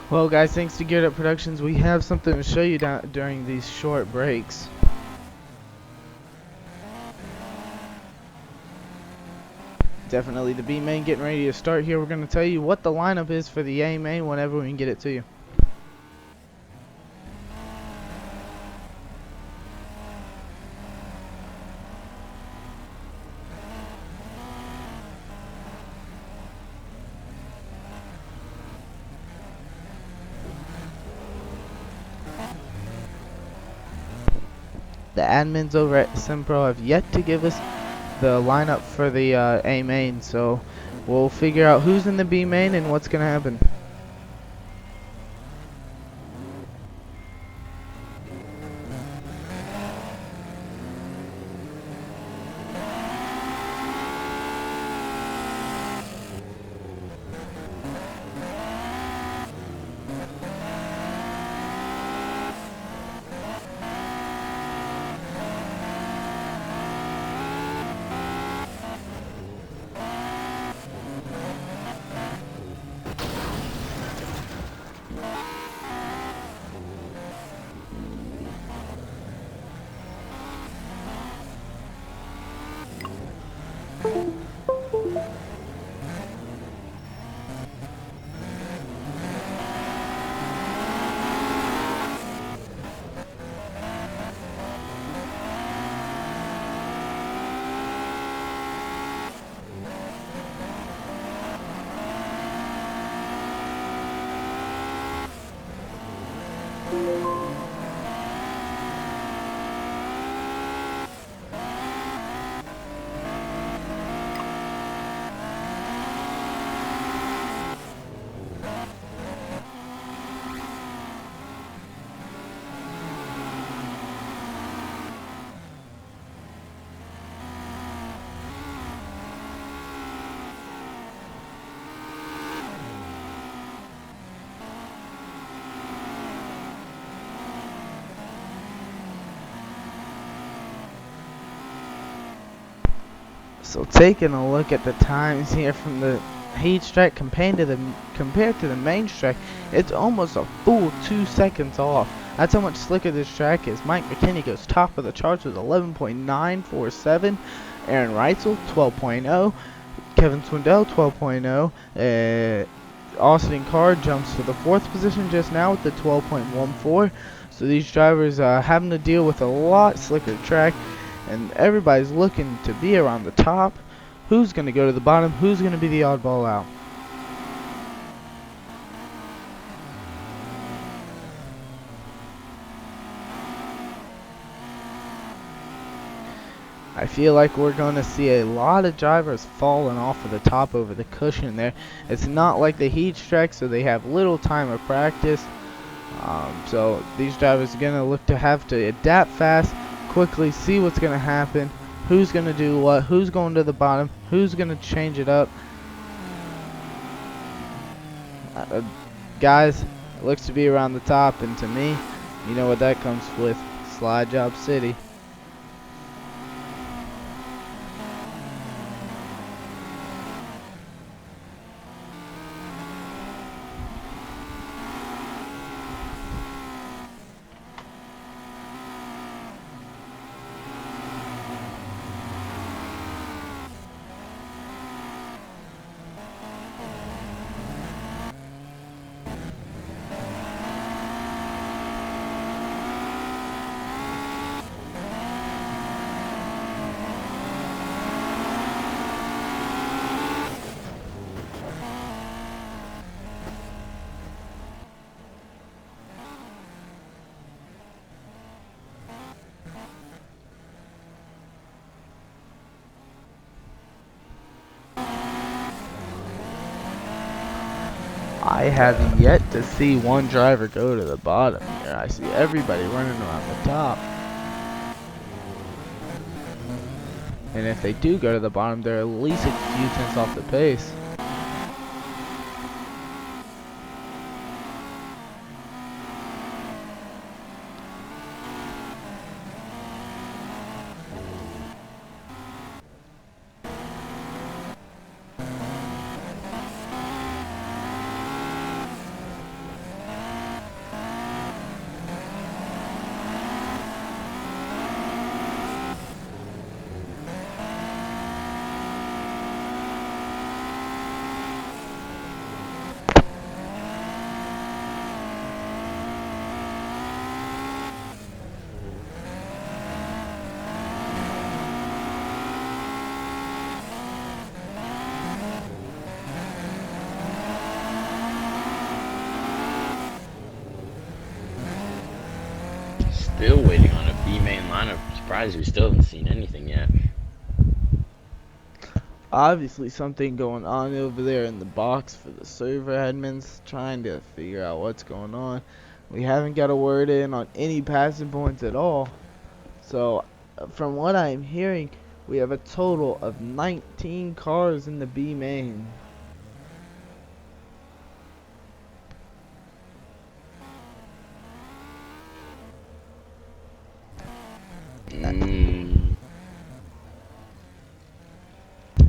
Well, guys, thanks to Geared Up Productions, we have something to show you during these short breaks. Definitely the B main getting ready to start here. We're going to tell you what the lineup is for the A main whenever we can get it to you. The admins over at SimPro have yet to give us the lineup for the A main, so we'll figure out who's in the B main and what's going to happen. So taking a look at the times here from the heat track compared to the main track, it's almost a full 2 seconds off. That's how much slicker this track is. Mike McKinney goes top of the charts with 11.947. Aaron Reitzel 12.0. Kevin Swindell 12.0. Austin Carr jumps to the 4th position just now with the 12.14. So these drivers having to deal with a lot slicker track, and everybody's looking to be around the top. Who's going to go to the bottom? Who's going to be the oddball out? I feel like we're going to see a lot of drivers falling off of the top over the cushion there. It's not like the heat track, so they have little time of practice. So these drivers are going to look to have to adapt fast, quickly see what's going to happen, who's going to do what, who's going to the bottom, who's going to change it up. Guys, it looks to be around the top, and to me, you know what that comes with, Slide Job City. I have yet to see one driver go to the bottom here. I see everybody running around the top. And if they do go to the bottom, they're at least a few tenths off the pace. still waiting on a B main lineup. I'm surprised we still haven't seen anything yet. Obviously something going on over there in the box for the server admins, trying to figure out what's going on. We haven't got a word in on any passing points at all. So from what I'm hearing, we have a total of 19 cars in the B main.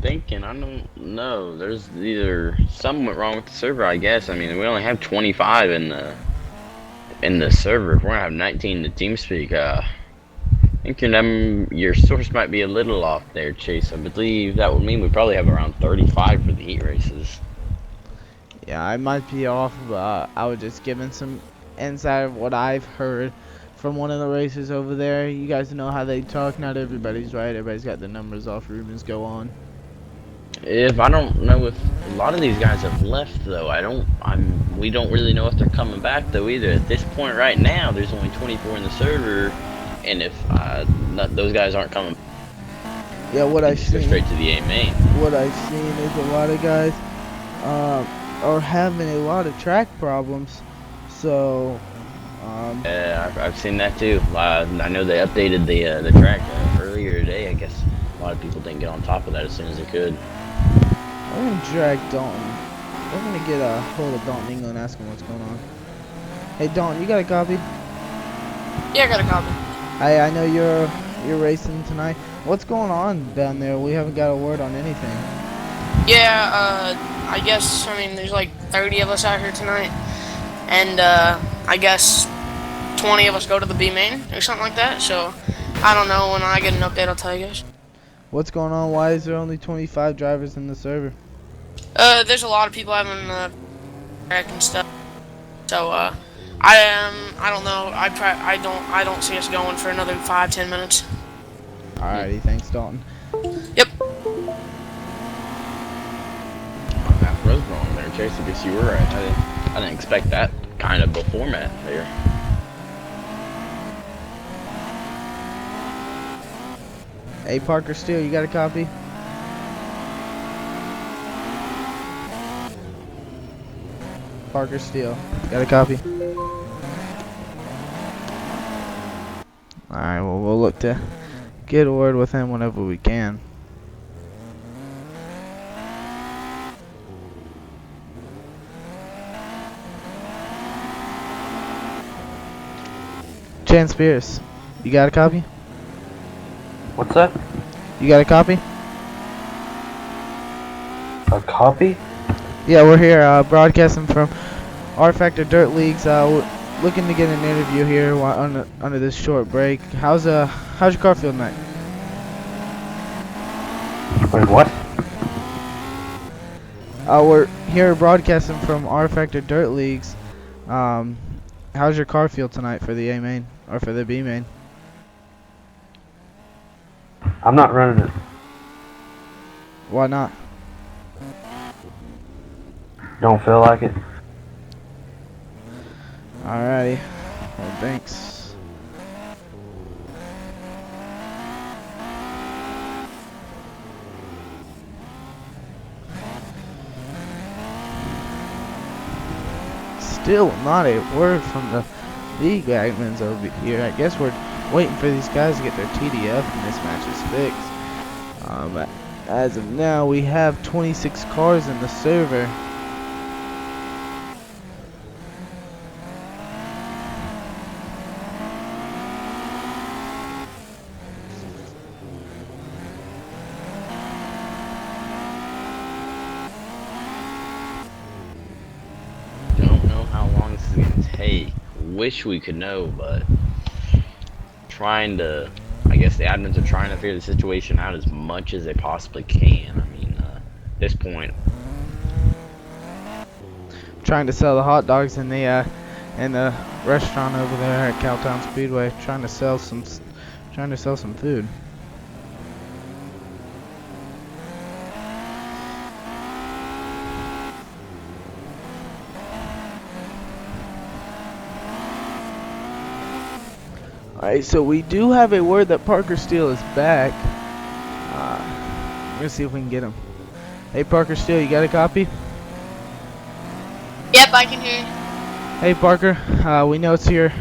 Thinking, I don't know. There's either something went wrong with the server, I guess. I mean, we only have 25 in the server. If we're gonna have 19 in the TeamSpeak, I think your source might be a little off there, Chase. I believe that would mean we probably have around 35 for the heat races. Yeah, I might be off, but I was just giving some insight of what I've heard from one of the racers over there. You guys know how they talk. Not everybody's right. Everybody's got the numbers off. Rumors go on. If I don't know if a lot of these guys have left though. We don't really know if they're coming back though either. At this point right now, there's only 24 in the server, and if those guys aren't coming, yeah, what I've seen, go straight to the A main. What I've seen is a lot of guys are having a lot of track problems. So yeah, I've seen that too. I know they updated the track earlier today. I guess a lot of people didn't get on top of that as soon as they could. I'm gonna drag Dalton. We're gonna get a hold of Dalton England and ask him what's going on. Hey Dalton, you got a copy? Yeah, I got a copy. Hey, I know you're racing tonight. What's going on down there? We haven't got a word on anything. Yeah, I guess, there's like 30 of us out here tonight. And, I guess 20 of us go to the B main or something like that. So, I don't know. When I get an update, I'll tell you guys. What's going on? Why is there only 25 drivers in the server? There's a lot of people having track and stuff. So, I don't know. I don't see us going for another 5-10 minutes. Alrighty, thanks, Dalton. Yep. That was wrong there, Chase. I guess you were right. I didn't expect that kind of a format there. Hey, Parker Steele, you got a copy? Parker Steele, got a copy? Alright, well, we'll look to get a word with him whenever we can. Chance Spears, you got a copy? What's that? You got a copy? A copy? Yeah, we're here broadcasting from R Factor Dirt Leagues. Looking to get an interview here under this short break. How's your car feel tonight? Wait, what? We're here broadcasting from R Factor Dirt Leagues. How's your car feel tonight for the A main or for the B main? I'm not running it. Why not? Don't feel like it. Alrighty. Well, thanks. Still not a word from the league admins over here. I guess we're waiting for these guys to get their TDF and this match is fixed. As of now, we have 26 cars in the server. Don't know how long this is gonna take. Wish we could know, but I guess the admins are trying to figure the situation out as much as they possibly can. I mean, at this point, Trying to sell the hot dogs in the restaurant over there at Cowtown Speedway. Trying to sell some food. Alright, so we do have a word that Parker Steele is back. We're gonna see if we can get him. Hey Parker Steele, you got a copy? Yep, I can hear you. Hey Parker, we know it's your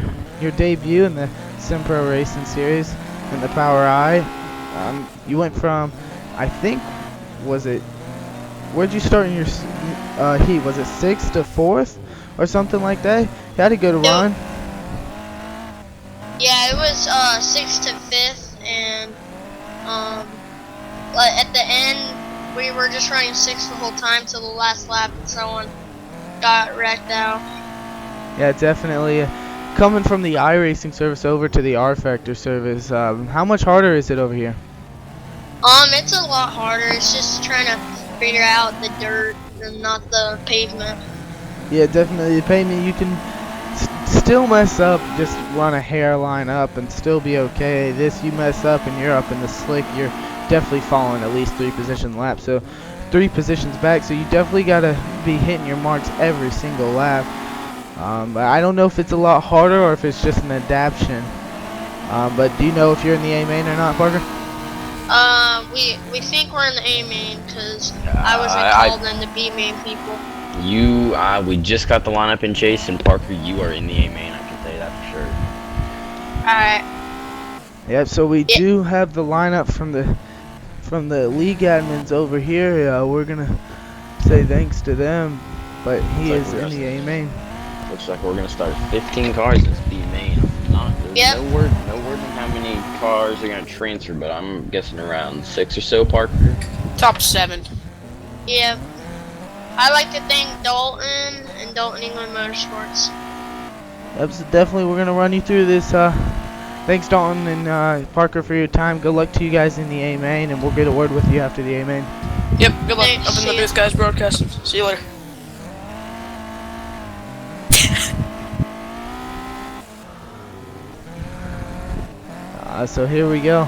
debut in the SimPro Racing series in the POWRi. You went from, I think, where'd you start in your heat? Was it 6th to 4th or something like that? You had a good run. Yeah, it was 6th to 5th, and at the end we were just running 6th the whole time till the last lap, and someone got wrecked out. Yeah, definitely. Coming from the iRacing service over to the R-Factor service, how much harder is it over here? It's a lot harder. It's just trying to figure out the dirt and not the pavement. Yeah, definitely. The pavement, you can still mess up, just run a hairline up and still be okay. This, you mess up and you're up in the slick, you're definitely falling at least 3 position lap. So 3 positions back, so you definitely got to be hitting your marks every single lap. But I don't know if it's a lot harder or if it's just an adaptation. But do you know if you're in the A main or not, Parker? We think we're in the A main because I wasn't called in the B main people. We just got the lineup in Chase, and Parker, you are in the A main. I can tell you that for sure. Alright. Yep. So we do have the lineup from the league admins over here. We're gonna say thanks to them, but he is in the A main. Looks like we're gonna start 15 cars in this B main. Yep. No word on how many cars are gonna transfer, but I'm guessing around 6 or so. Parker. Top 7. Yep. I'd like to thank Dalton and Dalton England Motorsports. Yep, so definitely we're gonna run you through this. Thanks Dalton and Parker for your time. Good luck to you guys in the A main, and we'll get a word with you after the A main. Yep, good luck up in the booth, guys. Broadcasting. See you later. So here we go.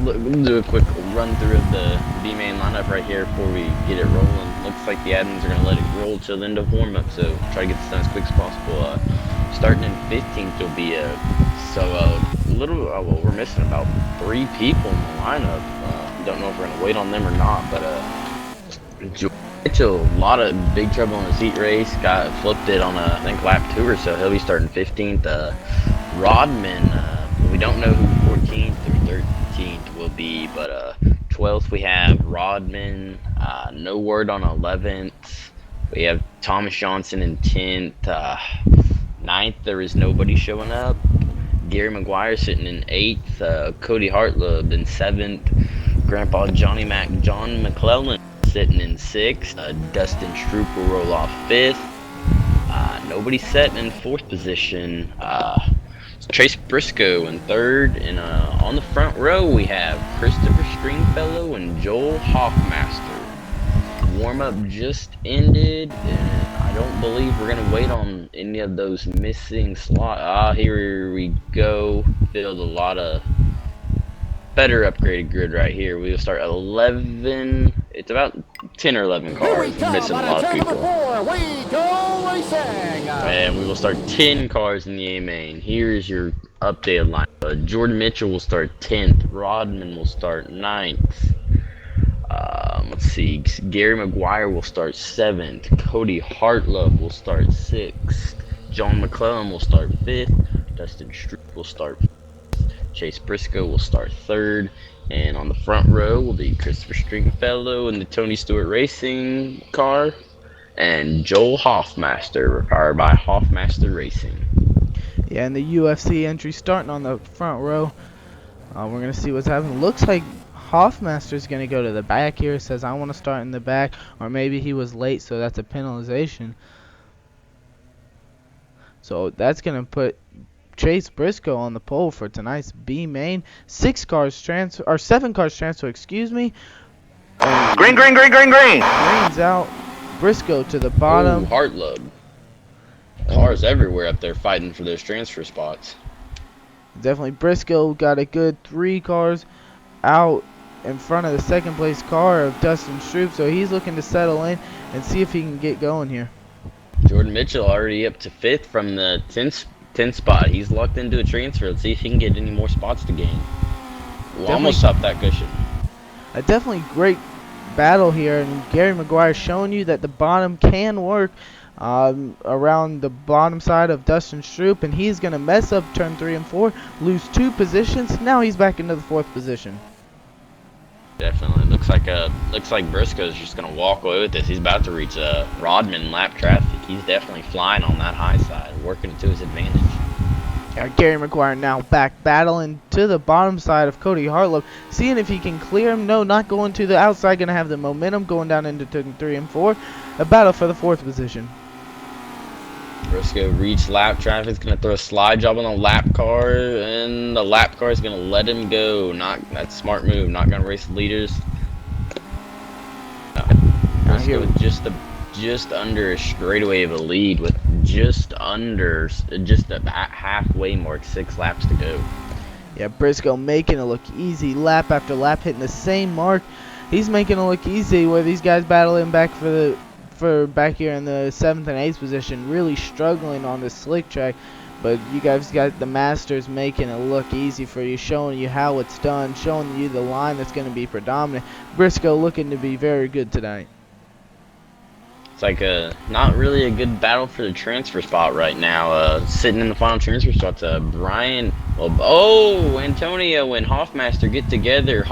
We'll do a quick run through of the B main lineup right here before we get it rolling. Looks like the admins are gonna let it roll till the end of warm up, so try to get this done as quick as possible. Starting in 15th will be well, we're missing about 3 people in the lineup. Don't know if we're gonna wait on them or not, but Mitchell, a lot of big trouble in his heat race. Got flipped it on I think lap 2 or so. He'll be starting 15th. Rodman, we don't know who 14th or 13th will be, but 12th we have Rodman. No word on 11th. We have Thomas Johnson in 10th. 9th there is nobody showing up. Gary McGuire sitting in 8th. Cody Hartlub in 7th. Grandpa John McClellan sitting in 6th. Dustin Stroop will roll off 5th. Nobody set in 4th position. Chase Briscoe in 3rd, and on the front row we have Christopher Stringfellow and Joel Hoffmaster. Warm-up just ended, and I don't believe we're gonna wait on any of those missing slots. Here we go. Filled a lot of better upgraded grid right here. We'll start 11. It's about 10 or 11 cars. We're missing a lot of people. And we will start 10 cars in the A main. Here's your updated line. Jordan Mitchell will start 10th. Rodman will start 9th. Let's see. Gary McGuire will start 7th. Cody Hartlove will start 6th. John McClellan will start 5th. Dustin Stroop will start 5th. Chase Briscoe will start 3rd. And on the front row will be Christopher Stringfellow in the Tony Stewart Racing car. And Joel Hoffmaster, powered by Hoffmaster Racing. Yeah, and the UFC entry starting on the front row. We're going to see what's happening. Looks like Hoffmaster's going to go to the back here. It says, I want to start in the back. Or maybe he was late, so that's a penalization. So that's going to put Chase Briscoe on the pole for tonight's B main. 7 cars transfer, excuse me. Green. Green's out. Briscoe to the bottom. Oh, Hartlub. Cars everywhere up there fighting for those transfer spots. Definitely Briscoe got a good 3 cars out in front of the second place car of Dustin Stroop, so he's looking to settle in and see if he can get going here. Jordan Mitchell already up to 5th from the 10th 10th spot. He's locked into a transfer. Let's see if he can get any more spots to gain. We'll almost top that cushion. A definitely great battle here, and Gary McGuire showing you that the bottom can work around the bottom side of Dustin Stroop, and he's going to mess up turn 3 and 4, lose 2 positions. Now he's back into the 4th position. Definitely looks like Briscoe's just gonna walk away with this. He's about to reach Rodman lap traffic. He's definitely flying on that high side, working to his advantage. Gary McGuire now back battling to the bottom side of Cody Hartleb, seeing if he can clear him. No, not going to the outside, gonna have the momentum going down into turn 3 and 4. A battle for the 4th position. Briscoe reached lap traffic. He's gonna throw a slide job on the lap car, and the lap car is gonna let him go. That's a smart move. Not gonna race the leaders. No. Briscoe with just under a straightaway of a lead, with just a halfway mark, 6 laps to go. Yeah, Briscoe making it look easy, lap after lap, hitting the same mark. He's making it look easy, where these guys battling back for back here in the 7th and 8th position, really struggling on this slick track. But you guys got the Masters making it look easy for you, showing you how it's done, showing you the line that's going to be predominant. Briscoe looking to be very good tonight. It's like not really a good battle for the transfer spot right now. Sitting in the final transfer spot's Brian. Antonio and Hoffmaster get together.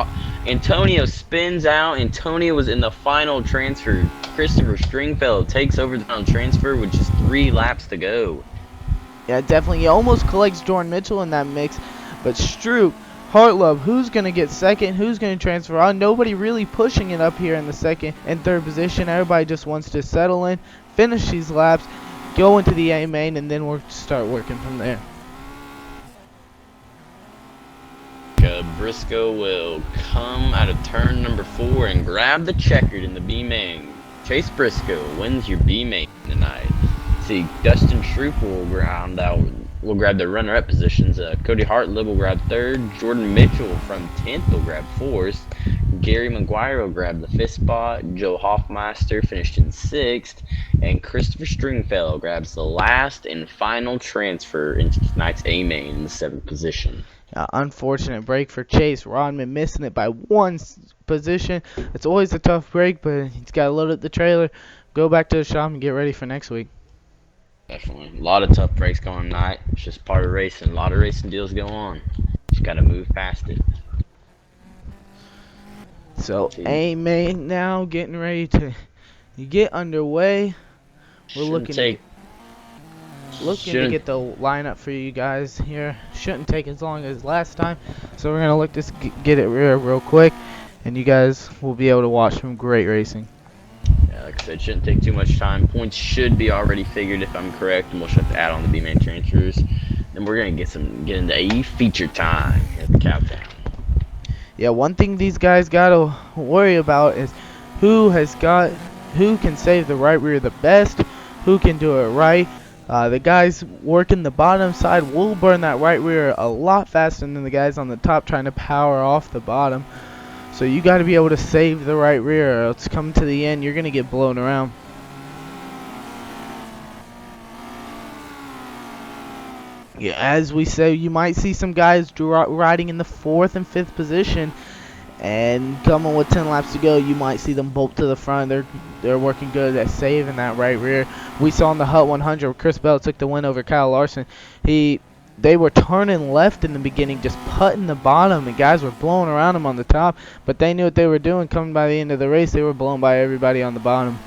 Antonio spins out. Antonio was in the final transfer. Christopher Stringfellow takes over the final transfer with just 3 laps to go. Yeah, definitely. He almost collects Jordan Mitchell in that mix, but Stroop, Hartleb, who's going to get second? Who's going to transfer on? Nobody really pushing it up here in the 2nd and 3rd position. Everybody just wants to settle in, finish these laps, go into the A main, and then we'll start working from there. Briscoe will come out of turn number 4 and grab the checkered in the B main. Chase Briscoe wins your B main tonight. See, Dustin Stroop will grab the runner-up positions. Cody Hartleb will grab 3rd. Jordan Mitchell from 10th will grab 4th. Gary McGuire will grab the 5th spot. Joe Hoffmeister finished in 6th. And Christopher Stringfellow grabs the last and final transfer into tonight's A main in the 7th position. Unfortunate break for Chase Rodman, missing it by 1 position. It's always a tough break, but he's got to load up the trailer, go back to the shop, and get ready for next week. Definitely. A lot of tough breaks going on tonight. It's just part of racing. A lot of racing deals go on. Just got to move past it. So, A main now getting ready to get underway. We're looking to get the lineup for you guys here. Shouldn't take as long as last time, so we're gonna get it real quick, and you guys will be able to watch some great racing. Yeah, like I said, shouldn't take too much time. Points should be already figured if I'm correct, and we'll just have to add on the B main transfers. Then we're gonna get into A feature time here at the Cowtown. Yeah, one thing these guys gotta worry about is who can save the right rear the best, who can do it right. The guys working the bottom side will burn that right rear a lot faster than the guys on the top trying to power off the bottom. So you got to be able to save the right rear, or else come to the end, you're going to get blown around. Yeah, as we say, you might see some guys riding in the 4th and 5th position, and coming with 10 laps to go, you might see them bolt to the front. They're working good at saving that right rear. We saw in the Hut 100 where Chris Bell took the win over Kyle Larson. They were turning left in the beginning, just putting the bottom, and guys were blowing around him on the top, but they knew what they were doing. Coming by the end of the race, they were blown by everybody on the bottom.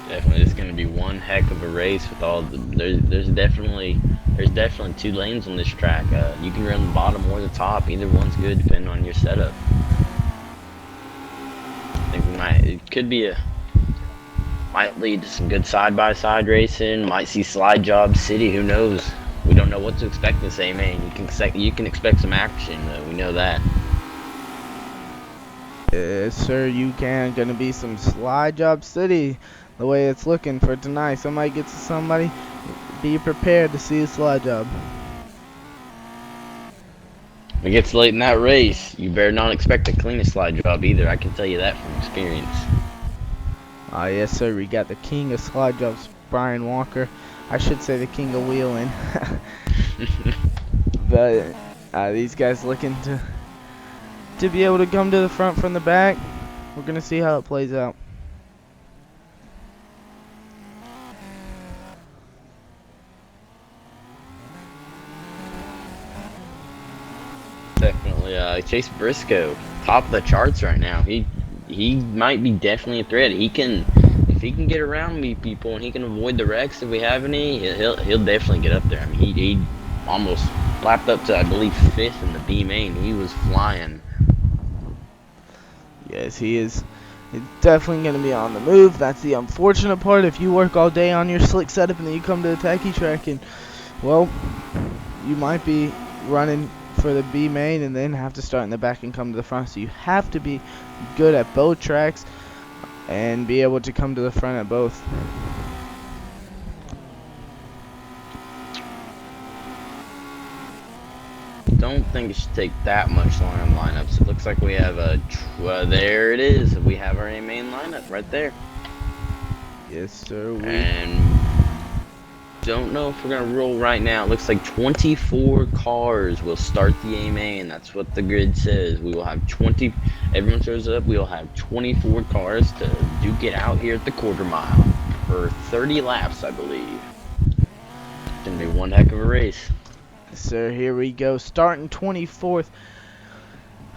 Definitely, this is going to be one heck of a race with all the. There's definitely 2 lanes on this track. You can run the bottom or the top. Either one's good depending on your setup. I think might lead to some good side-by-side racing. Might see slide job city. Who knows? We don't know what to expect in this A main. You can expect some action. We know that. Yes, sir. You can. Gonna be some slide job city. The way it's looking for tonight. Somebody gets to somebody. Be prepared to see a slide job. If it gets late in that race, you better not expect a clean slide job either. I can tell you that from experience. Yes, sir. We got the king of slide jumps, Brian Walker. I should say the king of wheeling. But these guys looking to be able to come to the front from the back. We're going to see how it plays out. Definitely, Chase Briscoe, top of the charts right now. He might be definitely a threat. If he can get around me people and he can avoid the wrecks if we have any, he'll definitely get up there. I mean, he almost lapped up to, I believe, 5th in the B main. He was flying. Yes, he is. He's definitely going to be on the move. That's the unfortunate part. If you work all day on your slick setup and then you come to the tacky track and, well, you might be running for the B main and then have to start in the back and come to the front. So you have to be good at both tracks and be able to come to the front at both. Don't think it should take that much longer in lineups. It looks like we have there it is. We have our A main lineup right there. Yes, sir. And don't know if we're gonna roll right now. It looks like 24 cars will start the A main. That's what the grid says. We will have 20. Everyone shows up. We will have 24 cars to duke it out here at the quarter mile for 30 laps, I believe. It's gonna be one heck of a race. So here we go, starting 24th.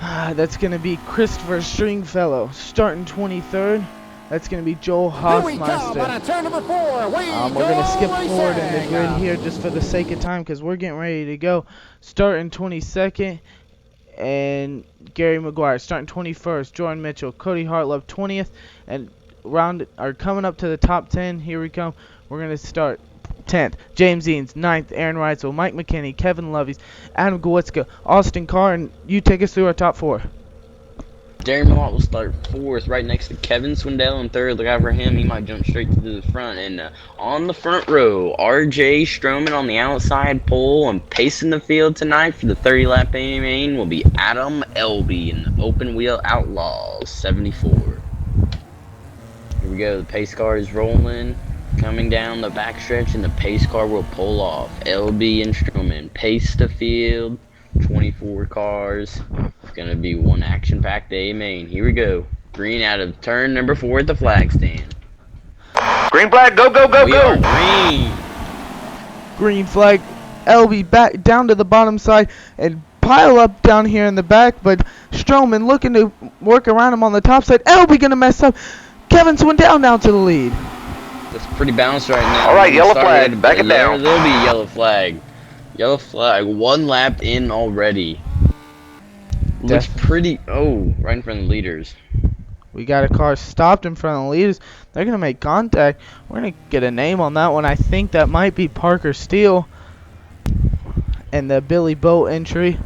That's going to be Christopher Stringfellow. Starting 23rd, that's going to be Joel Hoffmeister. We're going to skip forward in the grid here just for the sake of time because we're getting ready to go. Starting 22nd, and Gary McGuire. Starting 21st, Jordan Mitchell. Cody Hartlove 20th, and coming up to the top 10. Here we come. We're going to start 10th, James Eanes. 9th, Aaron Reitzel. Mike McKinney, Kevin Loveys, Adam Gwitzka, Austin Carr, and you take us through our top 4. Darren Mott will start 4th, right next to Kevin Swindell in 3rd. Look out for him. He might jump straight to the front. And on the front row, RJ Stroman on the outside pole and pacing the field tonight for the 30-lap A main will be Adam Elby in the Open Wheel Outlaws 74. Here we go. The pace car is rolling. Coming down the backstretch, and the pace car will pull off. LB and Stroman pace the field. 24 cars. It's going to be one action-packed A main. Here we go. Green out of turn number 4 at the flag stand. Green flag, go, go, go, We go! are green. Green flag. LB back down to the bottom side and pile up down here in the back, but Stroman looking to work around him on the top side. LB going to mess up. Kevin Swindell down to the lead. That's pretty balanced right now. All right, yellow flag, back it down. There'll be a yellow flag. Yellow flag, 1 lap in already. Looks pretty, right in front of the leaders. We got a car stopped in front of the leaders. They're going to make contact. We're going to get a name on that one. I think that might be Parker Steele and the Billy Boat entry.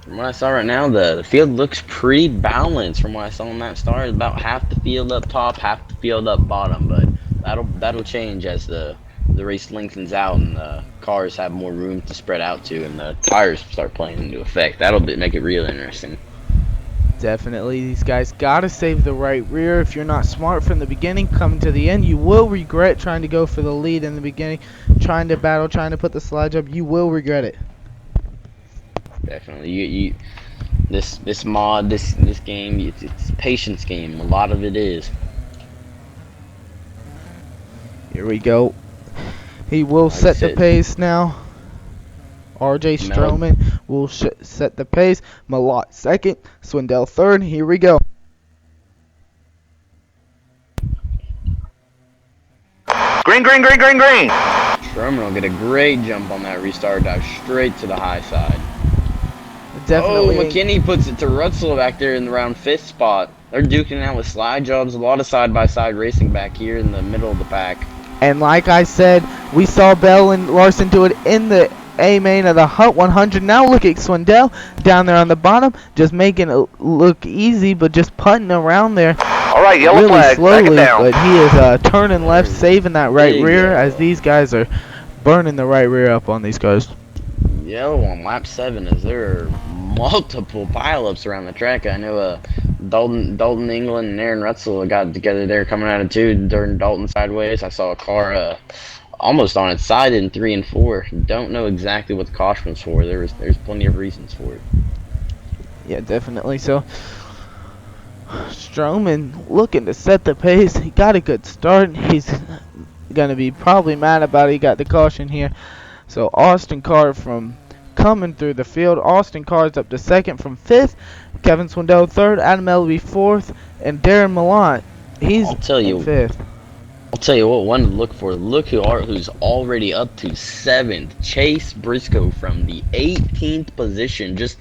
From what I saw right now, the field looks pretty balanced. From what I saw on that start, about half the field up top, half the field up bottom. But that'll change as the race lengthens out and the cars have more room to spread out to, and the tires start playing into effect. That'll make it real interesting. Definitely, these guys gotta save the right rear. If you're not smart from the beginning, coming to the end, you will regret trying to go for the lead in the beginning, trying to battle, trying to put the slide up. You will regret it. Definitely, this game, it's a patience game. A lot of it is. Here we go. He will set the pace now. RJ Stroman will set the pace. Malott 2nd, Swindell 3rd. Here we go. Green, green, green, green, green! Stroman will get a great jump on that restart dive straight to the high side. Definitely. McKinney puts it to Rutzel back there in the round 5th spot. They're duking out with slide jobs. A lot of side-by-side racing back here in the middle of the pack. And like I said, we saw Bell and Larson do it in the A main of the Hut 100. Now look at Swindell down there on the bottom, just making it look easy, but just putting around there. All right, yellow really flag, slowly, back it down. but he is turning left, saving that right rear as these guys are burning the right rear up on these cars. Yellow on lap 7 as there are multiple pileups around the track. I know Dalton England and Aaron Rutzel got together there coming out of 2 during Dalton sideways. I saw a car almost on its side in 3 and 4. Don't know exactly what the caution was for. There's plenty of reasons for it. Yeah, definitely. So Stroman looking to set the pace. He got a good start. He's gonna be probably mad about it. He got the caution here. So Austin Carr from coming through the field. Austin Carr's up to 2nd from 5th. Kevin Swindell 3rd. Adam Elby 4th. And Darren Millant, he's in 5th. I'll tell you what one to look for. Look who's already up to 7th. Chase Briscoe from the 18th position. Just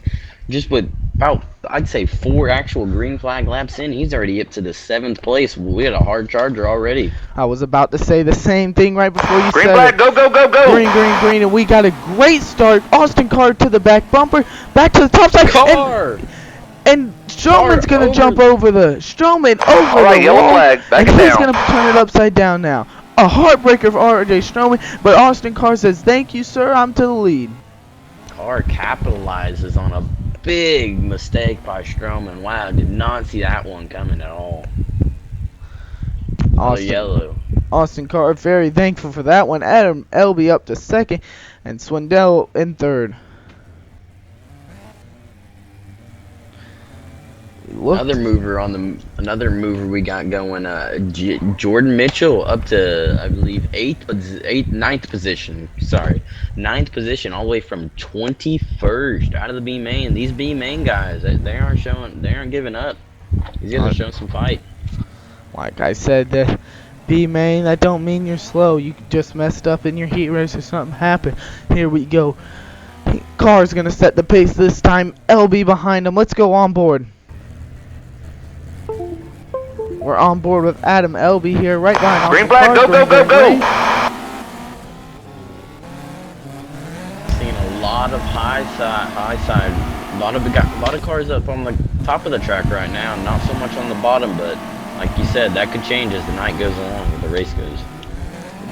with about, I'd say, 4 actual green flag laps in, he's already up to the 7th place. We had a hard charger already. I was about to say the same thing right before you Green said flag, it. go, go, go, go. Green, and we got a great start. Austin Carr to the back bumper, back to the top side. Car! And Stroman's Carr gonna jump over the All right, yellow wall, flag, back and it he's down. gonna turn it upside down now. A heartbreaker for RJ Stroman, but Austin Carr says, "Thank you, sir. I'm to the lead." Carr capitalizes on a big mistake by Stroman. Wow, did not see that one coming at all. Yellow. Austin Carr very thankful for that one. Adam Elby up to 2nd, and Swindell in 3rd. Another mover we got going. Jordan Mitchell up to, I believe, 9th position. Sorry, 9th position, all the way from 21st out of the B main. These B main guys, they aren't giving up. These guys are showing some fight. Like I said, the B main, that don't mean you're slow. You just messed up in your heat race or something happened. Here we go. Carr's gonna set the pace this time. LB behind him. Let's go on board. We're on board with Adam Elby here, right behind Green Austin flag, Carr. go, go, go, go. Seeing a lot of high side, a lot of cars up on the top of the track right now. Not so much on the bottom, but like you said, that could change as the night goes along, as the race goes.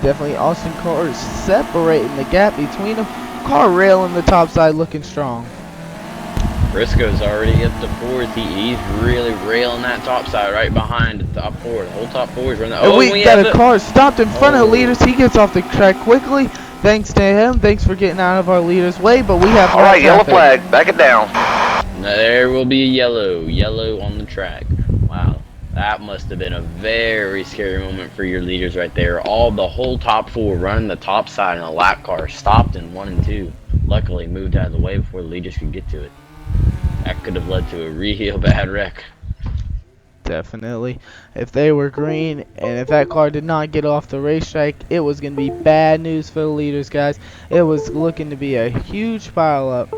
Definitely, Austin Carr is separating the gap between them. Carr railing the top side, looking strong. Briscoe's already up to 4th. He's really railing that top side right behind the top 4. The whole top 4 is running. Oh, we got a car stopped in front of the leaders. He gets off the track quickly. Thanks to him. Thanks for getting out of our leader's way, but we have All right, yellow flag, back it down. There will be a yellow on the track. Wow, that must have been a very scary moment for your leaders right there. The whole top 4 running the top side, and a lap car stopped in 1 and 2. Luckily moved out of the way before the leaders could get to it. That could have led to a real bad wreck. Definitely. If they were green and if that car did not get off the racetrack, it was going to be bad news for the leaders, guys. It was looking to be a huge pile up.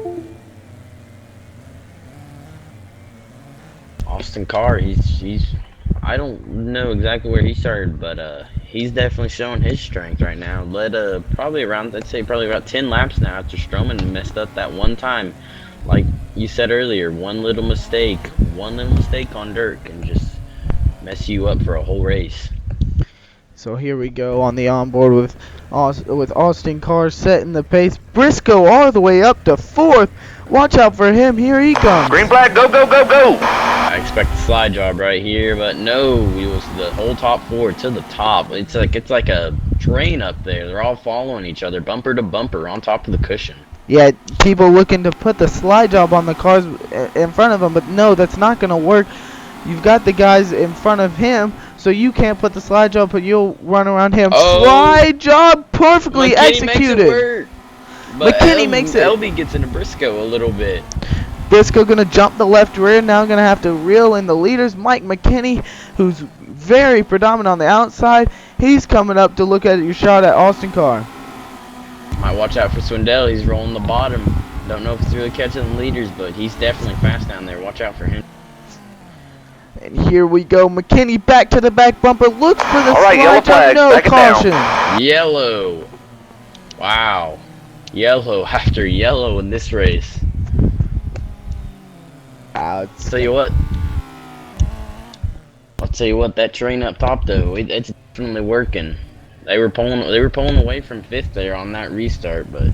Austin Carr, he's I don't know exactly where he started, but he's definitely showing his strength right now. Led probably about 10 laps now after Stroman messed up that one time. Like you said earlier, one little mistake on dirt can just mess you up for a whole race. So here we go on the onboard with Austin Carr setting the pace. Briscoe all the way up to 4th. Watch out for him. Here he comes. Green flag, go, go, go, go. I expect a slide job right here, but no, it was the whole top 4 to the top. It's like a train up there. They're all following each other, bumper to bumper, on top of the cushion. Yeah, people looking to put the slide job on the cars in front of them, but no, that's not going to work. You've got the guys in front of him, so you can't put the slide job, but you'll run around him. Oh. Slide job perfectly McKinney executed. Makes it work, but McKinney makes it. Elby gets into Briscoe a little bit. Briscoe going to jump the left rear, now going to have to reel in the leaders. Mike McKinney, who's very predominant on the outside, he's coming up to look at your shot at Austin Carr. Might watch out for Swindell. He's rolling the bottom. Don't know if he's really catching the leaders, but he's definitely fast down there. Watch out for him. And here we go. McKinney back to the back bumper. Looks for the All right, yellow slide job. flag, No back it caution. down. Yellow. Wow. Yellow after yellow in this race. I'll tell you what, that train up top though, it's definitely working. They were pulling away from 5th there on that restart, but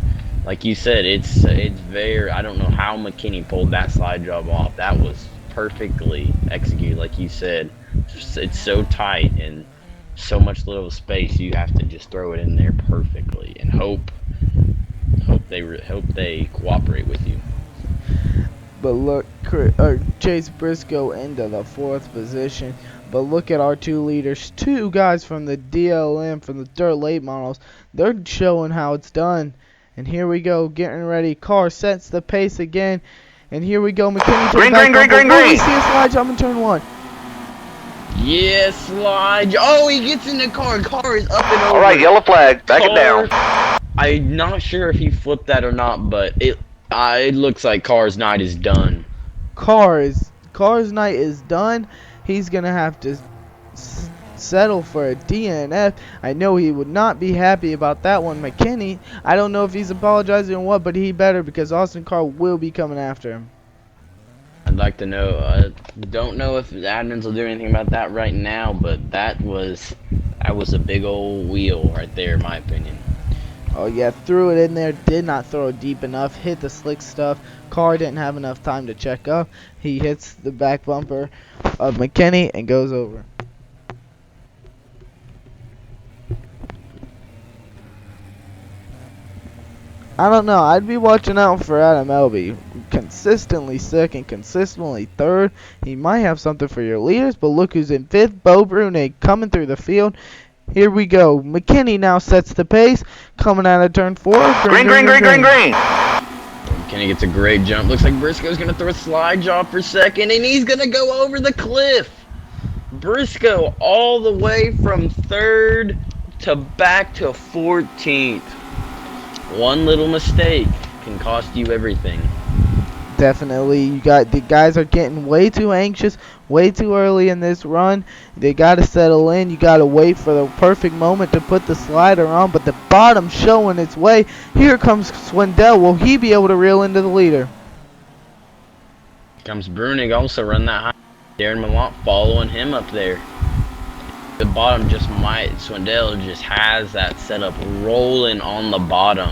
like you said, it's very, I don't know how McKinney pulled that slide job off. That was perfectly executed, like you said. It's so tight and so much little space. You have to just throw it in there perfectly and hope they cooperate with you. But look, Chase Briscoe into the 4th position. But look at our 2 leaders, 2 guys from the DLM, from the dirt late models. They're showing how it's done. And here we go, getting ready. Car sets the pace again. And here we go, McKinney to the back bumper. Will we see a slide jump in turn 1? Yes, slide. Oh, he gets in the car. Car is up and over. Alright, yellow flag. Back it down. I'm not sure if he flipped that or not, but it looks like Car's night is done. Car's night is done. He's going to have to settle for a DNF. I know he would not be happy about that one. McKinney, I don't know if he's apologizing or what, but he better, because Austin Carr will be coming after him. I'd like to know. Don't know if the admins will do anything about that right now, but that was a big old wheel right there, in my opinion. Oh yeah, threw it in there, did not throw it deep enough, hit the slick stuff. Carr didn't have enough time to check up. He hits the back bumper of McKinney and goes over. I don't know, I'd be watching out for Adam Elby. Consistently second, consistently third. He might have something for your leaders, but look who's in 5th. Bo Brunig coming through the field. Here we go. McKinney now sets the pace. Coming out of turn 4. Green. McKinney gets a great jump. Looks like Briscoe's going to throw a slide job for second, and he's going to go over the cliff. Briscoe all the way from 3rd to back to 14th. One little mistake can cost you everything. Definitely, the guys are getting way too anxious, way too early in this run. They got to settle in. You got to wait for the perfect moment to put the slider on, but the bottom's showing its way. Here comes Swindell. Will he be able to reel into the leader? Comes Brunig, also run that high. Darren Malott following him up there. The bottom just might. Swindell just has that setup rolling on the bottom.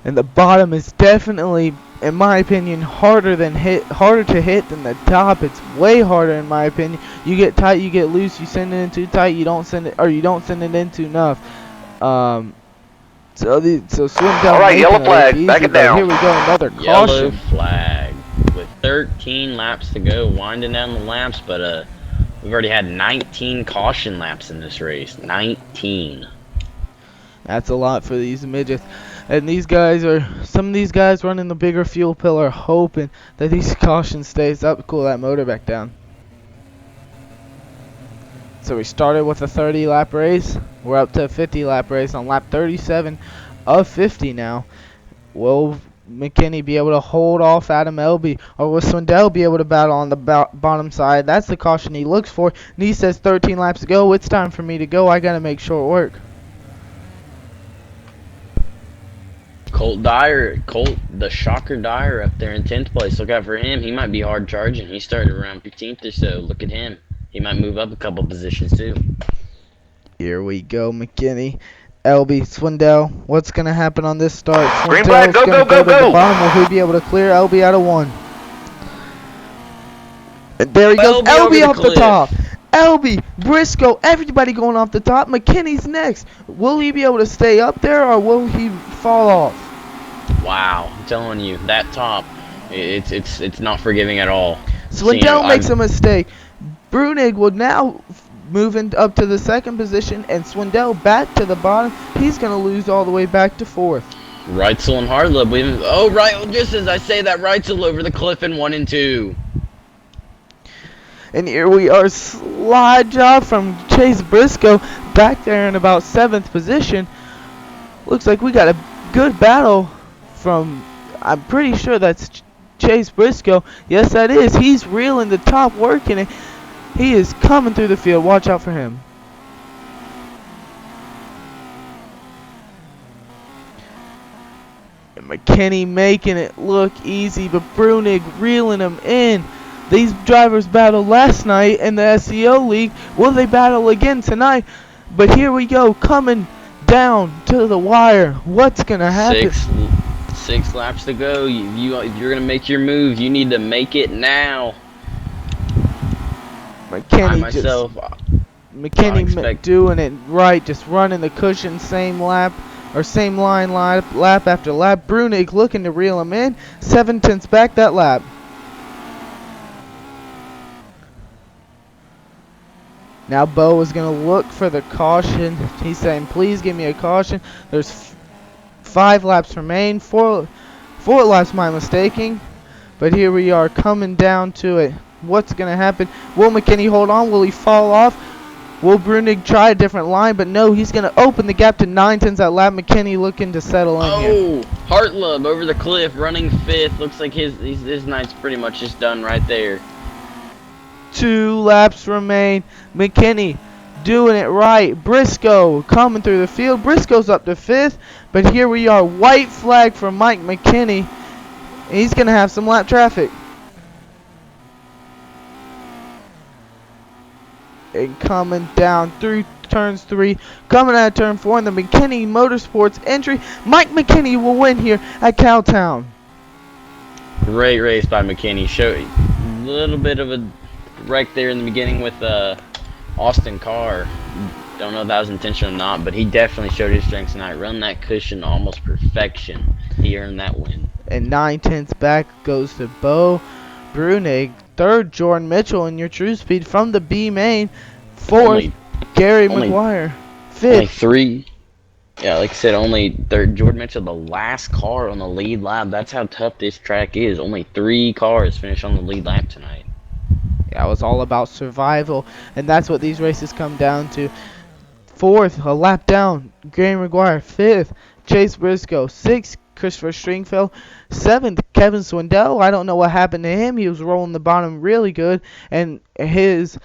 And the bottom is definitely, in my opinion, harder to hit than the top. It's way harder, in my opinion. You get tight, you get loose. You send it in too tight, you don't send it in too enough. So Swindell. All right, yellow flag. Back it down. Here we go, another caution. Yellow flag with 13 laps to go, winding down the laps, but we've already had 19 caution laps in this race. 19. That's a lot for these midgets. And these guys some of these guys running the bigger fuel pill are hoping that these caution stays up to cool that motor back down. So we started with a 30 lap race. We're up to a 50 lap race on lap 37 of 50 now. Will McKinney be able to hold off Adam Elby, or will Swindell be able to battle on the bottom side? That's the caution he looks for. And he says 13 laps to go. It's time for me to go. I got to make short work. Colt, the Shocker Dyer up there in 10th place. Look out for him. He might be hard charging. He started around 15th or so. Look at him. He might move up a couple positions too. Here we go, McKinney. Elby, Swindell. What's going to happen on this start? Green flag, go. To the bottom. Will he be able to clear Elby out of 1? And there he goes. Elby off the top. Elby, Briscoe, everybody going off the top. McKinney's next. Will he be able to stay up there, or will he fall off? Wow, I'm telling you, that top, it's not forgiving at all. Swindell makes a mistake. Brunig will now move up to the 2nd position, and Swindell back to the bottom. He's going to lose all the way back to 4th. Reitzel and Hartleb. Just as I say that, Reitzel over the cliff in 1 and 2. And here we are, slide job from Chase Briscoe back there in about 7th position. Looks like we got a good battle from, I'm pretty sure that's Chase Briscoe. Yes, that is. He's reeling the top, working it. He is coming through the field. Watch out for him. And McKinney making it look easy, but Brunig reeling him in. These drivers battled last night in the SEO League. Will they battle again tonight? But here we go, coming down to the wire. What's going to happen? 6 laps to go. If you're gonna make your move, you need to make it now. McKinney doing it right, just running the cushion, same lap or same line lap after lap. Brunig looking to reel him in. 7/10 back that lap. Now Bo is going to look for the caution. He's saying, please give me a caution. There's 5 laps remain. 4 laps, my mistaking. But here we are coming down to it. What's going to happen? Will McKinney hold on? Will he fall off? Will Brunig try a different line? But no, he's going to open the gap to 9/10 that lap. McKinney looking to settle in here. Oh, Hartlub over the cliff, running 5th. Looks like his night's pretty much just done right there. 2 laps remain. McKinney doing it right. Briscoe coming through the field. Briscoe's up to 5th. But here we are. White flag for Mike McKinney. He's going to have some lap traffic. And coming down through turns 3. Coming out of turn 4 in the McKinney Motorsports entry. Mike McKinney will win here at Cowtown. Great race by McKinney. Showed a little bit of a wreck there in the beginning with Austin Carr. Don't know if that was intentional or not, but he definitely showed his strengths tonight. Run that cushion to almost perfection. He earned that win. And 9/10 back goes to Bo Brunig. 3rd, Jordan Mitchell in your true speed from the B main. 4th, Gary McGuire. 5th. Only 3. Yeah, like I said, only 3rd, Jordan Mitchell, the last car on the lead lap. That's how tough this track is. Only 3 cars finished on the lead lap tonight. Yeah, it was all about survival, and that's what these races come down to. 4th, a lap down, Gary McGuire. 5th, Chase Briscoe. 6th, Christopher Stringfeld. 7th, Kevin Swindell. I don't know what happened to him. He was rolling the bottom really good, and his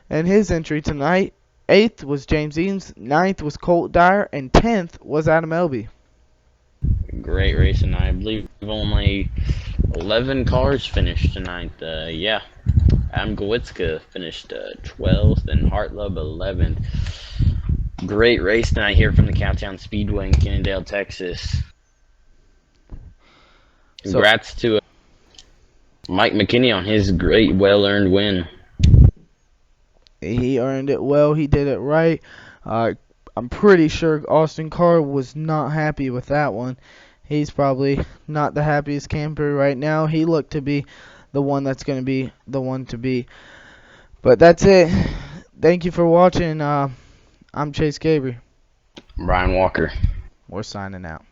entry tonight. 8th was James Eames. 9th was Colt Dyer, and 10th was Adam Elby. Great race tonight. I believe only 11 cars finished tonight. Yeah. Adam Gowitzka finished 12th and Hartlub 11th. Great race tonight here from the Cowtown Speedway in Kennendale, Texas. Congrats to Mike McKinney on his great, well-earned win. He earned it well. He did it right. I'm pretty sure Austin Carr was not happy with that one. He's probably not the happiest camper right now. He looked to be the one that's going to be the one to be. But that's it. Thank you for watching. I'm Chase Gabriel. Brian Walker. We're signing out.